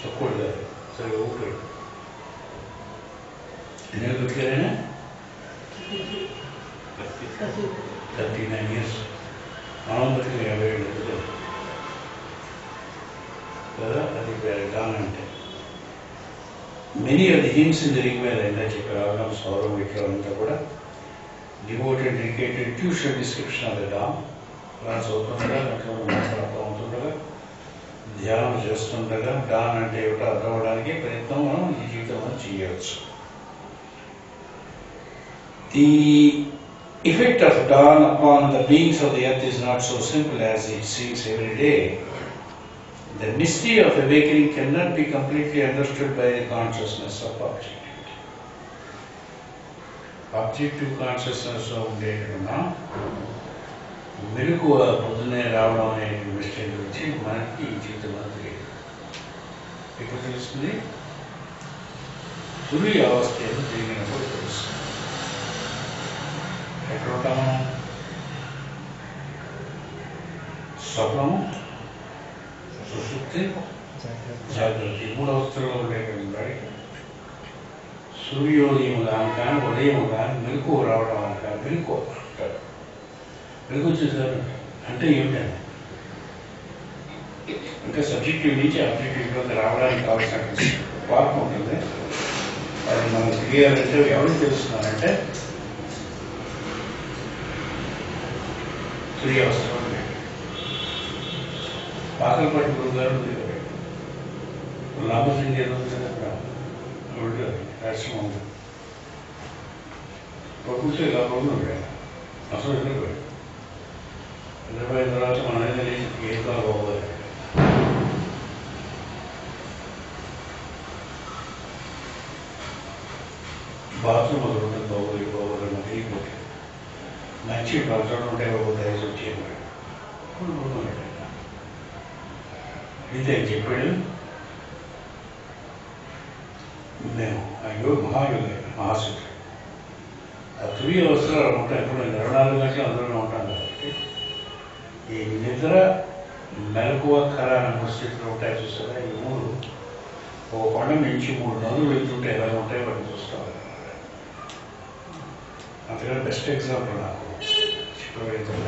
తక్కువ కాదు, సరిగా ఊపిరి ఎన్ని బతికారైనా 39 years. మనం బతికి 57 కదా, అది డాన్ అంటే. Many of the hymns in the Rig Veda ఎంత చెప్పారు, రాగం సౌరం ఇట్లా అంతా కూడా devoted dedicated tuition description of the dawn. అలా చదువుతుండగా అట్లా మాట్లాడుతూ ఉంటుండగా ధ్యానం చేస్తుండగా డాన్ అంటే ఏమిటో అర్థం అవడానికి ప్రయత్నం మనం ఈ జీవితంలో చేయవచ్చు. The effect of dawn upon the beings of the earth is not so simple as it seems every day. The mystery of awakening cannot be completely understood by the consciousness of objectivity. Objective consciousness of ఉండేటన్నా మెలుగు పొద్దున్నే రావడం అనే విషయం గురించి మనకి ఈ జీవితంలో తెలియదు. ఎప్పుడు తెలుస్తుంది? సూర్య అవస్థ ఏదో జరిగినప్పుడు తెలుస్తుంది. ఎక్కడ ఉంటాము? స్వప్నము, సుషుప్తి, జాగ్రత్త, 3 అవస్థల్లో ఉండేటువంటి సూర్యోదయం కానీ ఉదయం కానీ మెలకు రావడం కానీ మెలకు అంటారు. మెలకు వచ్చేసారు అంటే ఏమిటండి? అంటే సబ్జెక్టివ్ నుంచి ఆబ్జెక్టివ్లోకి రావడానికి కావాల్సిన పార్క్ ఉంటుంది. అది మనం తెలియాలంటే ఎవరికి తెలుస్తున్నారంటే సూర్యావస్థలో పాకలపాటి గురువు గారు లాభసింగ్ ఏదో ఉంటుంది అక్కడ రాష్ట్రం ఉంది ప్రభుత్వం ఇలా పోతున్నాడు అసలు ఎదురుపోయాడు ఎదురుపోయిన తర్వాత మన అనేది ఏం బాగోవాలి బాత్రూమ్ ఒకటి బాగోలు బాగోలు మనకి మంచి బాత్రూమ్ ఉంటే బాబు దయచేసి వచ్చేయమన్నాడు ఇదే చెప్పాడు మేము అయ్యో మహాశక్తి ఆ 3 hours ఉంటాయి ఇప్పుడు 24 గంటలు అందులోనే ఉంటాను కాబట్టి ఈ నిద్ర మెలకువ కళ అనే స్థితిలో ఉంటాయి చూసారా ఈ 3 ఒక కొండ మించి 3 నదులు వెళ్తుంటే ఎలా ఉంటాయి వాటిని చూస్తాం అంతగా బెస్ట్ ఎగ్జాంపుల్ నాకు చెప్పబోయే 3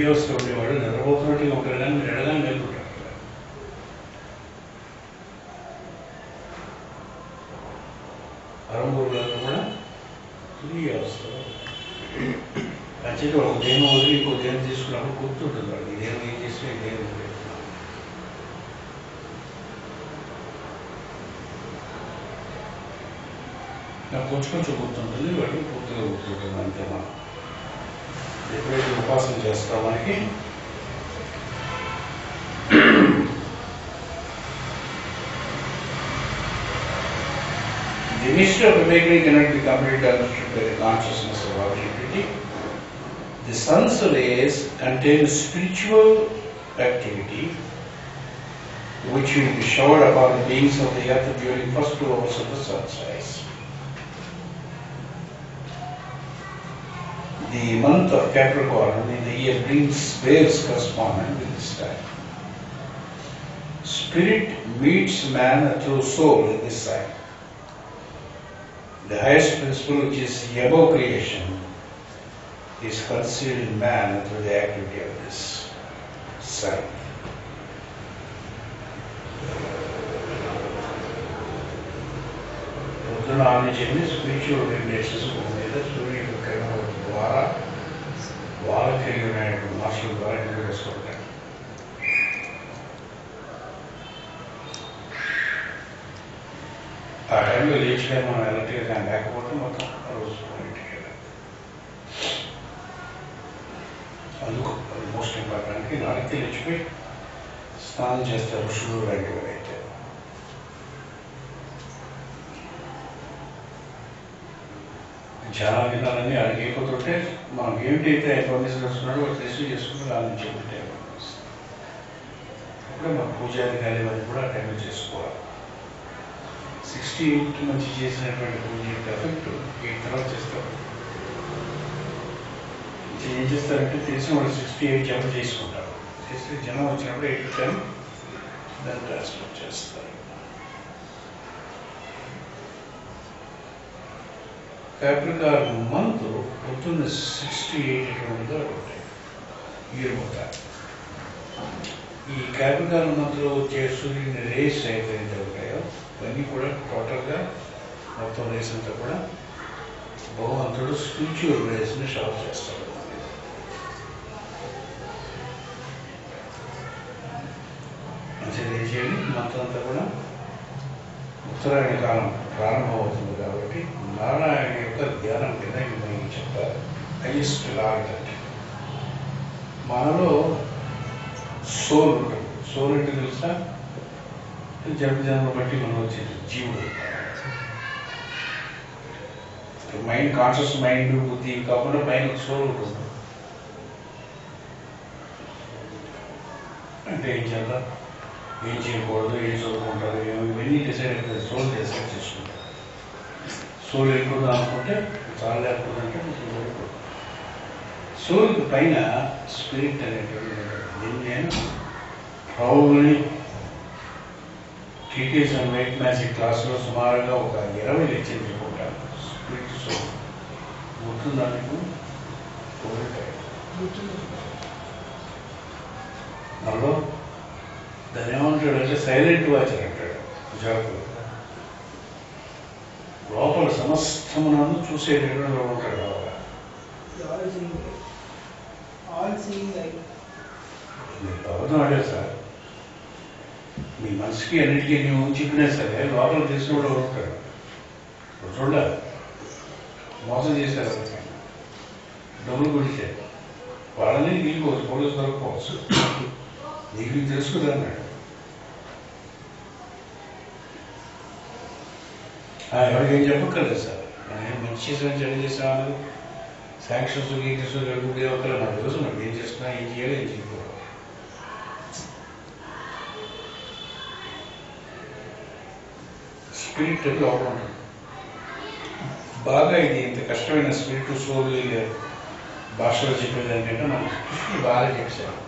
hours ఉండేవాడు నిద్రపోతున్నట్టుగా ఉంటాడు కానీ మీరు ఎడగానే వెళ్తుంటారు అరంగూరులో కూడా 3 hours అంటే ఒక దేని వదిలి ఇంకో దేని తీసుకున్నప్పుడు గుర్తుంటుంది వాడు ఇదేమో ఏం చేసినా ఇదేమో నాకు కొంచెం గుర్తుంటుంది వాటికి పూర్తిగా గుర్తుంటుంది అంతే మనం ఎప్పుడైతే ఉపాసన చేస్తాం మనకి The mystery of awakening cannot be completely understood by the consciousness of objectivity. The sun's rays contain spiritual activity which will be showered upon the beings of the earth during first 2 hours of the sunrise. The month of Capricorn in the year brings waves corresponding with this time. Spirit meets man through soul in this sign. The highest principle, which is above creation, is concealed in man through the activity of this sign. Spiritual regulations సూర్యుడు కిరణం ద్వారా వాళ్ళకి కలిగినటువంటి martial ద్వారా నిర్వహిస్తుంటారు. ఆ టైంలో లేచినా మనం ఎలక్ట్రిక్ కానీ లేకపోతే మొత్తం రోజు అందుకు అది మోస్ట్ ఇంపార్టెంట్. నాలుగు లేచిపోయి స్నానం చేస్తారు ఋషులు లాంటివి అయితే. చాలా విధాలన్నీ అడిగి అయిపోతుంటే మనం ఏమిటైతే ఇన్ఫర్మేషన్ వస్తున్నాడో వాటి రిసీవ్ చేసుకుని దాని నుంచి ఏమిటంటే అప్పుడే మన పూజారి కార్యవాన్ని కూడా అటెండ్ చేసుకోవాలి. 68 మంచి చేసినటువంటి పూజ యొక్క ఎఫెక్ట్ 8 తర్వాత చేస్తారు. ఏం చేస్తారంటే తెలిసిన వాళ్ళు 68 జమ చేసుకుంటారు. చేసి జనం వచ్చినప్పుడు 8 to 10 దాన్ని ట్రాన్స్ఫర్ చేస్తారు. Capricorn month పొద్దున్న 68 ఎటువంటిదో ఉంటాయి ఇయర్ మొత్తం. ఈ Capricorn మంత్లో వచ్చే సూర్యుని రేస్ అయితే ఉంటాయో ఇవన్నీ కూడా టోటల్గా మొత్తం రేస్ అంతా కూడా భగవంతుడు స్పిరిచువల్ రేస్ని షాప్ చేస్తాడు. మంచిగా చేయండి. మొత్తం అంతా కూడా ఉత్తరాయణ కాలం ప్రారంభమవుతుంది కాబట్టి నారాయణ యొక్క ధ్యానం కింద మనకి చెప్తారు. హైయెస్ట్ లార్డ్ అంటే మనలో సోల్ ఉంటుంది. సోల్ అంటే తెలుసా? జన్మ బట్టి మనం వచ్చేది జీవుడు. మైండ్ కాన్షియస్ మైండ్ బుద్ధి కాకుండా మైండ్ సోల్ ఉంటుంది. అంటే ఏం చేద్దాం, ఏం చేయకూడదు, ఏం చదువుకుంటారు, ఇవన్నీ డిసైడ్ అవుతుంది. సోల్ డిసైడ్ చేసుకుంటారు. సోల్ వెళ్ళిపోతుంది అనుకుంటే చాలా లేకపోతుందంటే సోల్ పైన స్పిరిట్ అనేటువంటి దీన్ని నేను probably TTS and white magic క్లాసులో సుమారుగా ఒక 20 లెక్చర్లు చెప్పుకుంటాను. స్పిరిట్ సోల్ గుర్తుందా మీకు? అందులో దాన్ని ఏమంటాడంటే సైలెంట్ వాచర్ అంటాడు. జాగ్రత్త లోపల సమస్తమునందు చూసేటటువంటి ఉంటాడు. అబద్ధం ఆడారు సార్. నీ మనసుకి అన్నిటికీ నువ్వు చెప్పినా సరే లోపల తెలిసిన కూడా ఉంటాడు. చూడాలి, మోసం చేశారు, డబ్బులు కొడిచారు, వాళ్ళని నీకోవచ్చు, పోలీసు దొరకపోవచ్చు, నీకు తెలుసుకుందా అన్నాడు. ఎవరికి ఏం చెప్పక్కర్లేదు సార్, నేను మంచి చేసాను, చెడు చేసాను అన్నది శాంక్షన్స్ గీక్షన్స్ అడుగుతే ఒకరు నాకు తెలుసు, నాకు ఏం చేస్తున్నా, ఏం చేయాలి, ఏం చేయకూడదు. స్పిరిట్ లోపల ఉంటుంది బాగా. ఇది ఇంత కష్టమైన స్పిరిట్ సోల్ భాషలో చెప్పేది ఏంటంటే మనం కృష్ణుడు బాగా చెప్పారు.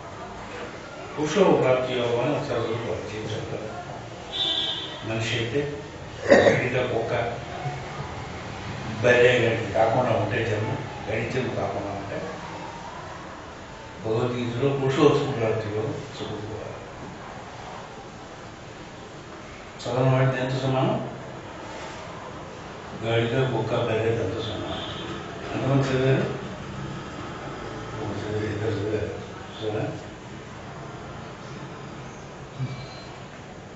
పురుషో ప్రాప్తి యోగం అని ఒకసారి చదువుకోవాలి, చేయించారు. మనిషి అయితే గడిత కుక్క బరే గడి కాకుండా ఉంటే జన్మ, గడితలు కాకుండా ఉంటే భగవద్గీతలో పురుషోత్తమ ప్రాప్తి యోగం చదువుకోవాలి. చదవని వాడికి ఎంత సమానం? గడిత కుక్క బరే ఎంత సమానం. అంతమంది చదివారు, ఇద్దరు చదివారు. సరే,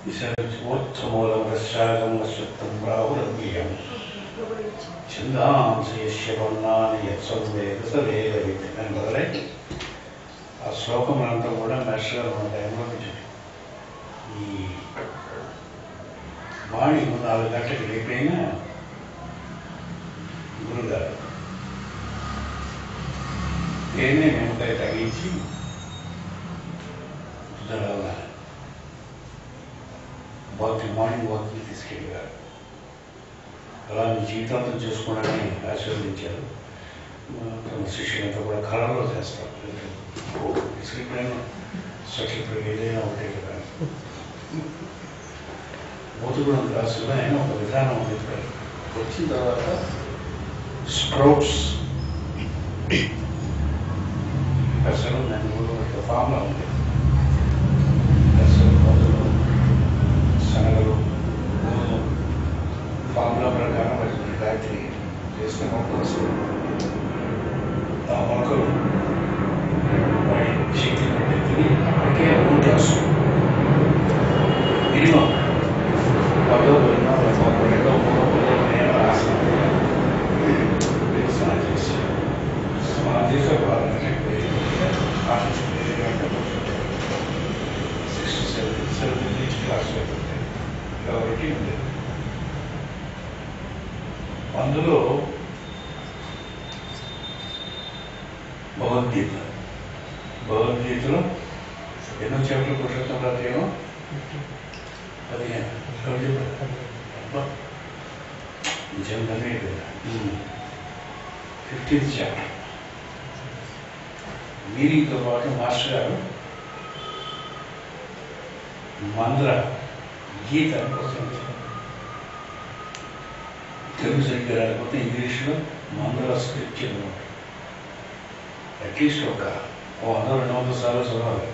ఈశ్వరోత్తమూలం రశాగం వశత్తం రాహురవ్యం చిందాంశయవర్ణాన్ని యత్సంవేద సవేదవిత్ అని మొదలై ఆ శ్లోకములంతా కూడా మెషగా మన టైంలో ఈ వాణి 4 గంటలకు లేకపోయినా గురుగారు తేనె నిమ్మకాయ తగ్గించి మార్నింగ్ వాకింగ్ తీసుకెళ్ళారు. అలా మీ జీవితాంతం చేసుకోవడాన్ని ఆశీర్వదించారు. తమ శిష్యులంతా కూడా కళలో చేస్తారు. డిసిప్లిన్ సర్టిఫికేట్ ఏదైనా ఉంటే కదా, బోధకుడు క్లాసులో అయినా ఒక విధానం ఉంది. వచ్చిన తర్వాత స్ప్రౌట్స్ అసలు దాని ఫామ్లో ఉంది. అసలు మొదలు శనగలు గోధుమ ఫార్ములా ప్రకారం గాయత్రి చేస్తే మొక్కలు వస్తాయి. ఆ మొక్కలు వాడి శక్తి తిని అప్పటికే 3 గ్లాసు మినిమం 10 2 3 ఆసనం స్నానం చేసి స్నానం చేసే వాళ్ళని 6-7 క్లాసులు అయిపోతాయి. కాబట్టి అందులో భగవద్గీతలో ఎన్నో చెవులు పురుషోత్తమ ప్రాప్తి ఏమో 15 నిజంగానే 15th చాప్టర్. మీనింగ్తో పాటు మాస్టర్ గారు మంత్ర గీత కోసం తెలుగు సరిగ్గా రాకపోతే ఇంగ్లీష్లో మంత్ర స్క్రిప్ట్ అనమాట. అట్లీస్ట్ ఒక 100-200 సార్లు చదవాలి.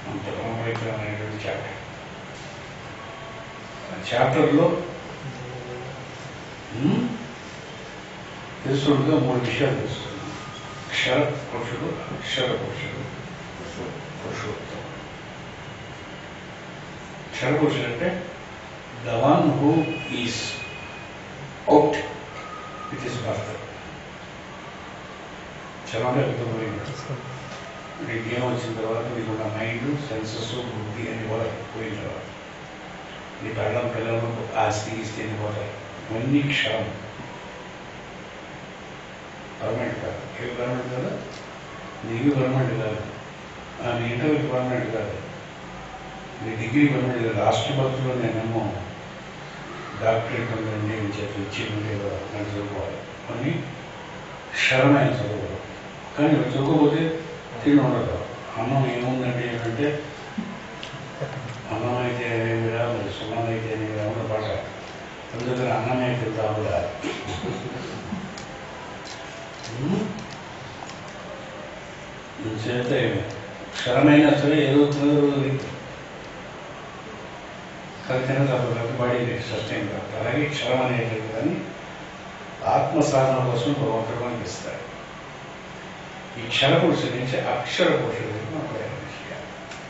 అంత పవిత్రమైనటువంటి చాప్టర్. ఆ చాప్టర్లో తెలుసుకుంటుగా 3 విషయాలు తెలుస్తుంది. క్షర పురుషుడు, అక్షర పురుషుడు, పురుషోత్తమ. క్షర పురుషుడు అంటే the one who is out with his birth. క్షరంగా అర్థమైంది. నీకు ఏం వచ్చిన తర్వాత నీకున్న మైండ్, సెన్సెస్, బుద్ధి అని కూడా పోయిన తర్వాత నీ పెళ్ళం పిల్లలకు ఆస్తి ఇస్తే పోతాయి. ఇవన్నీ క్షరం, పర్మనెంట్ కాదు. ఏ పర్మనెంట్ కదా, నీకు పర్మనెంట్ కాదు, నీ ఇంటర్వ్యూకి పర్మనెంట్ కాదు, నీ డిగ్రీ పర్మనెంట్ కాదు. రాష్ట్రపతిలో నేనేమో డాక్టరేట్ ఉందండి అని చెప్పి ఇచ్చింది కదా, నాకు చదువుకోవాలి అని క్షరమైన చదువుకోవాలి. కానీ చదువుకోకపోతే తిని ఉండదు. అన్నం ఏముందండి అంటే అన్నం అయితే ఏమిరా, మరి సున్నం అయితే ఏమిరా ఉన్న పాట. అందుకని అన్నమే తింటామురా. చేత క్షరమైనా సరే ఏదో కలిసిన తప్ప బాడీ సస్టైన్ కాదు. అలాగే క్షరం అనేది కానీ ఆత్మ సాధన కోసం భగవంతుడు మనకి ఇస్తాడు. ఈ క్షర పురుషుడి నుంచి అక్షర పురుషుడు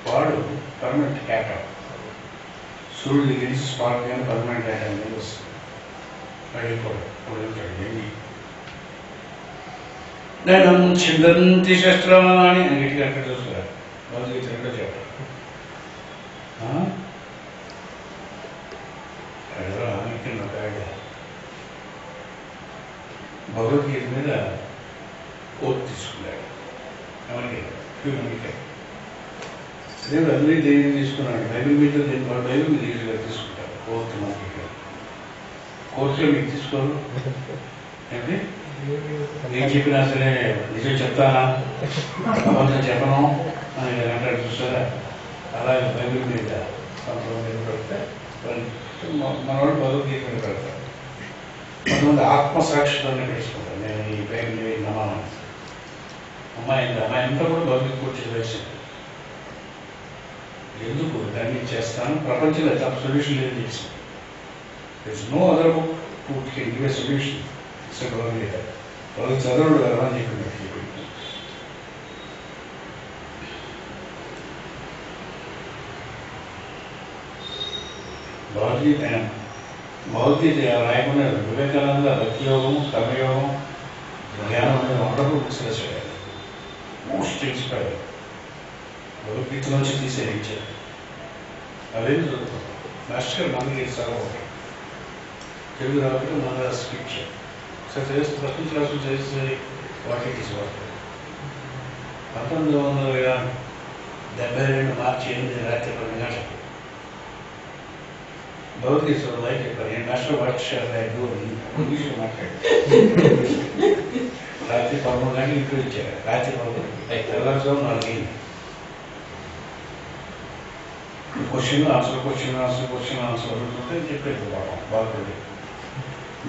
వాడు పర్మనెంట్ క్యాటప్. సూర్యుడు దగ్గర నుంచి స్పార్క్ కానీ పర్మనెంట్ లైట్ అనేది వస్తుంది. పడిపోవడం పొడుగుతాడు వెళ్ళి నేను చిందంతి శస్త్రాన్ని అని గట్టిగా అక్కడ చూసుకురా భగవద్గీత రెండో చెప్పారు. ఇక్కడ ఒక ఆయన భగవద్గీత మీద ఓత్ తీసుకున్నాడు. ఎవరికి హ్యూమన్కి దేవుడు అన్ని దేని తీసుకున్నాడు. బైబిల్ మీద దేని బైబిల్ మీద ఈజీగా తీసుకుంటారు. ఓత్ మనకి కోర్సులో మీకు తీసుకోరు ఏంటి నేను చెప్పినా సరే నిజం చెప్తానా అబద్ధం చెప్పను అని అంటాడు చూస్తారా. అలాగే బైబిల్ మీద సంప్రదాయం పెడితే మన వాళ్ళు భగవద్గీత మీద పెడతారు. కొంతమంది ఆత్మసాక్షితోనే పెట్టుకుంటారు. నేను ఈ బైబిల్ నమ్మాను అమ్మాయి అంతా కూడా భగవద్గీత కూర్చొని వేసింది. ఎందుకు దాన్ని చేస్తాను ప్రపంచంలో తప్ప సొల్యూషన్ లేదు చేసింది. There is no other book who can give a solution except Bhagavad-Gita. వాళ్ళు చదవడు కదా అని చెప్పినట్టు భగవద్గీత రాయకున్నారు. వివేకానంద భక్తియోగం కర్మయోగం జ్ఞానం అనేది వండర్ఫుల్ బుక్స్ రాశాడు. మోస్ట్ ఇన్స్పైర్ భగవద్గీత నుంచి తీసేయించారు. అవేమి చదువుతాం మాస్టర్ గారు మనకి చదవడం తెలుగు రాకపోతే మన స్కిప్ చేయాలి. ఒకసారి చేస్తే ఫస్ట్ క్లాసులు చేస్తే వాటి తీసుకోవాలి. 1972 మార్చి 8 రాత్రి 10 గంటలకు భగవద్గీత చదవాలి చెప్పారు. నేను మాస్టర్ వాటిషాలు ఇంగ్లీష్లో మాట్లాడాను. రాత్రి 11 గంటలకు ఇంట్లో ఇచ్చారు. రాత్రి 11 తెల్లవారుజాము 4 అయింది. క్వశ్చన్ ఆన్సర్ అడుగుతుంటే చెప్పేది బాగుంది.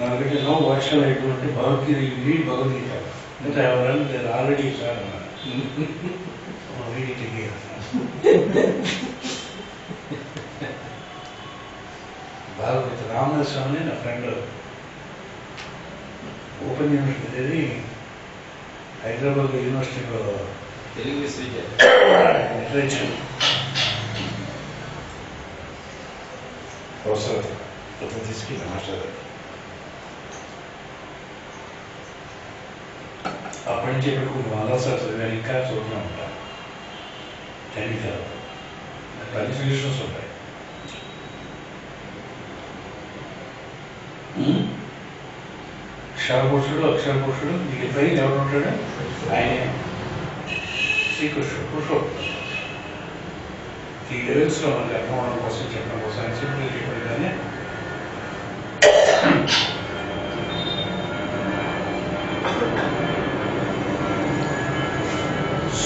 నాకంటే నో వర్షాలు ఎటువంటి భగవద్గీత రీడ్ భగవద్గీత అంటే ఎవరైనా ఆల్రెడీ సార్ భగవద్గీత రామదాస్ స్వామి నా ఫ్రెండ్ ఓపెన్ యూనివర్సిటీ అనేది హైదరాబాద్ యూనివర్సిటీలో తెలుగు లిటరేచర్ ప్రొఫెసర్ తీసుకెళ్ళి మాస్టర్ అప్పటి నుంచి ఇప్పుడు కొన్ని వందల సార్లు చదివాను. ఇంకా చూడనే ఉంటాను. టెక్నికల్ అన్ని సొల్యూషన్స్ ఉంటాయి. అక్షరపురుషుడు మీకు పైన ఎవరు ఉంటాడు? ఆయనే శ్రీకృష్ణుడు పురుషోత్తముడు. ఈ లెవెల్స్లో మనకి అర్థం అవడం కోసం చెప్పడం కోసం ఆయన సింపుల్ చెప్పాడు. కానీ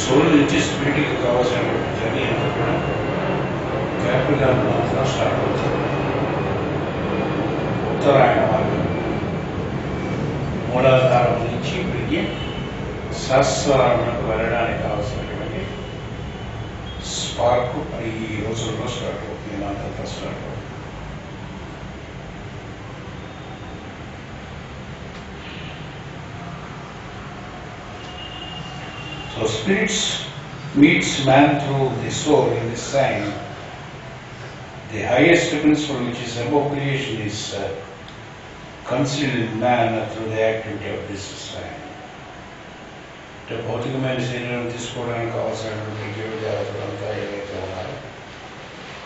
సోల్ నుంచి స్పిరిట్కి కావాల్సిన జర్నీ అంతా కూడా క్యాపిటల్ మాత్రం స్టార్ట్ అవుతుంది. ఉత్తరాయణ మార్గం మూలాధారం నుంచి ఇప్పటికి సహస్రాలకు వెళ్ళడానికి కావాల్సినటువంటి స్పార్క్ ఈ రోజుల్లో స్టార్ట్ అవుతుంది. నాకంతా స్టార్ట్ అవుతుంది. So spirits meets man through the soul in this sign. The highest principle which is above creation is concealed in man through the activity of this sign. భౌతికమైన శరీరం తీసుకోవడానికి అవసరమైనటువంటి జీవజాతులు అంతా ఏవైతే ఉన్నారో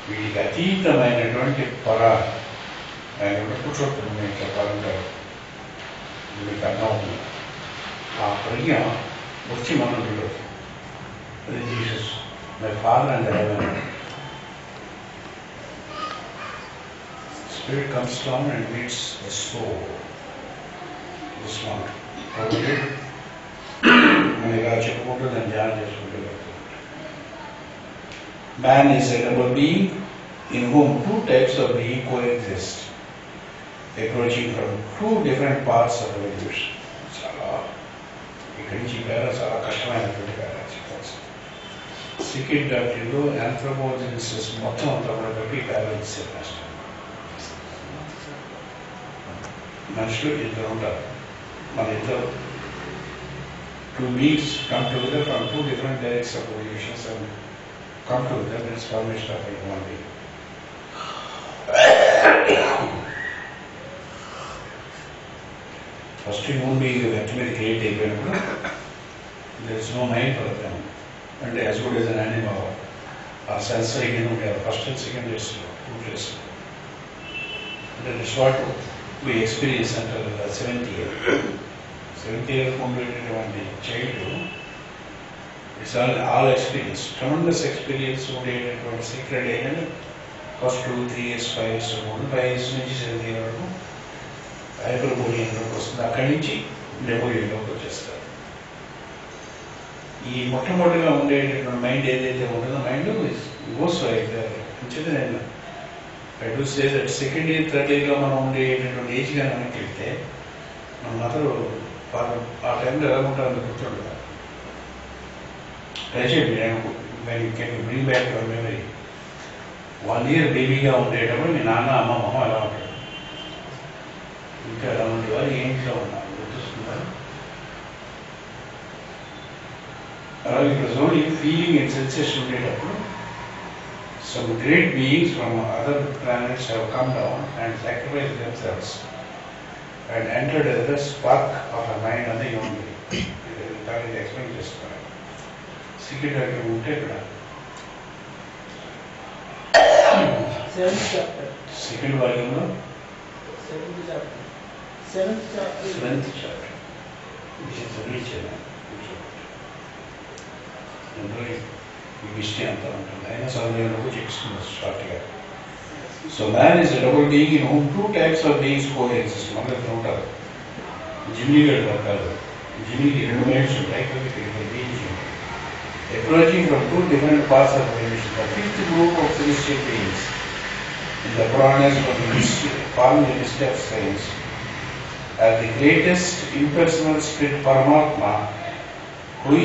వీటికి అతీతమైనటువంటి ఆయన పురుషోత్తముడు నేను చెప్పాలంటే వీడికి అర్థం అవుతుంది. ఆ ప్రజ్ఞ వచ్చి మనం చూడదు. Jesus my father and heaven spirit comes down and meets the soul. This one మనం ఇలా చెప్పుకుంటూ దాన్ని ధ్యానం చేసుకుంటూ man is a double being in whom 2 types of being coexist, approaching from 2 different parts of evolution. చాలా ఇక్కడి నుంచి పేర చాలా కష్టమైనటువంటి పేర. సికిడ్ డాక్టర్లు ఆంథ్రోపోజెనిసిస్ మొత్తం అంతా కూడా పెట్టి పేర ఇచ్చారు. కష్టం. మనుషులు ఇద్దరు ఉంటారు. మన ఇద్దరు 2 beings come together from 2 different directs of evolutions and come together. That is formation of a human being. First human being వెంట మీద క్రియేట్ అయిపోయినప్పుడు there is no mind for them అంటే as good as an animal ఆ sensory కింద ఉంటారు first and second ప్లేస్లో 2 ప్లేస్లో అంటే దిట్స్ వాట్ వి ఎక్స్పీరియన్స్ అంటారు కదా 7th ఇయర్ ఉండేటటువంటి child it's all experience tremendous experience ఉండేటటువంటి సీక్రెట్ ఏంటంటే ఫస్ట్ 2-3 years 5 years 5 years నుంచి 7th year వరకు హైపర్ బోలియంలోకి వస్తుంది అక్కడి నుంచి డెబోలియంలోకి వచ్చేస్తారు. ఈ మొట్టమొదటిగా ఉండేటటువంటి మైండ్ ఏదైతే ఉంటుందో మైండ్ గోస్ అంచేది నేను I do say that second year third ఇయర్లో మనం ఉండేటటువంటి ఏజ్ కానీ మనకి వెళ్తే మన మదర్ ఆ టైంలో ఎలా ఉంటారో గుర్తుండదు. ట్రై చేయండి నేను can bring back your memory. 1 year బేబీగా ఉండేటప్పుడు మీ నాన్న అమ్మ మొహం ఎలా ఉంటాడు ఇంకా ఎలా ఉండేవారు ఏంట్లో ఉన్నారు గుర్తొస్తున్నారు. అలాగే ఇక్కడ ఓన్లీ ఫీలింగ్ అండ్ సెన్సేషన్ ఉండేటప్పుడు some great beings from other planets have come down and sacrificed themselves and entered as the spark of a mind and the human being. దాన్ని ఎక్స్ప్లెయిన్ చేస్తున్నారు. సీక్రెట్ అంటే ఉంటే ఇక్కడ సెకండ్ వాల్యూమ్లో 7th chapter which is the nature ఈ విషయం అంతా ఉంటుంది అయినా సమయంలో చెప్తున్నారు షార్ట్గా. So man is double being in home 2 types of beings coexist. మనకి ఉంటారు జిమ్లీగడ్ రకాలు. జిమ్లీకి 2 మైండ్స్ ఉంటాయి కాబట్టి బీయింగ్స్ ఉంటాయి approaching from 2 different parts of evolution. The 5th group of celestial beings in the Puranas from the history of science are the greatest impersonal spirit Paramatma, who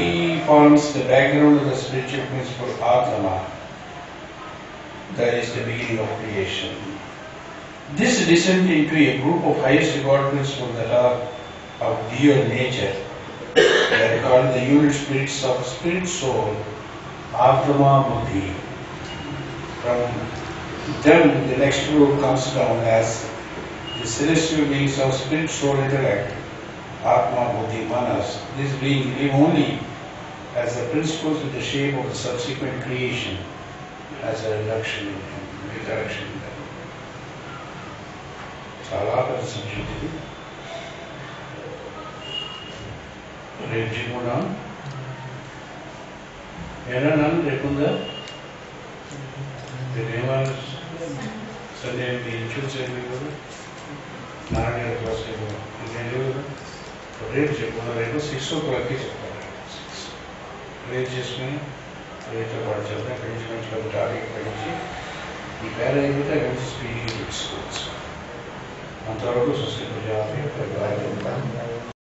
forms the background of the spiritual principle Atma, that is the beginning of creation. This descent into a group of highest regard principles that are of pure nature, they are called the unit spirits of spirit soul, Atma Buddhi. From them the next group comes down as the celestial beings of spirit soul intellect, Atma Buddhi Manas. This being live only as the principles with the shape of the subsequent creation as a reduction in చాలా పెద్ద subject ఇది. రేపు చెప్పుకుందాం. ఎలా నన్ను రేపుందా రేపు ఏమారు Sunday చూసేది కూడా నారాయణ క్లాస్ ఇంకేం కదా రేపు చెప్పుకున్నా. రేపు 6 o'clock చెప్తాను. రేపు చేసుకుని రేపుతో పాటు చెప్తాను. ఇక్కడి నుంచి మంచి టాపిక్ ఇక్కడి నుంచి ఈ పేర అయిపోతే అక్కడి నుంచి స్పీడింగ్ తెలుసుకోవచ్చు. అంతవరకు సృష్టి ప్రజాపతి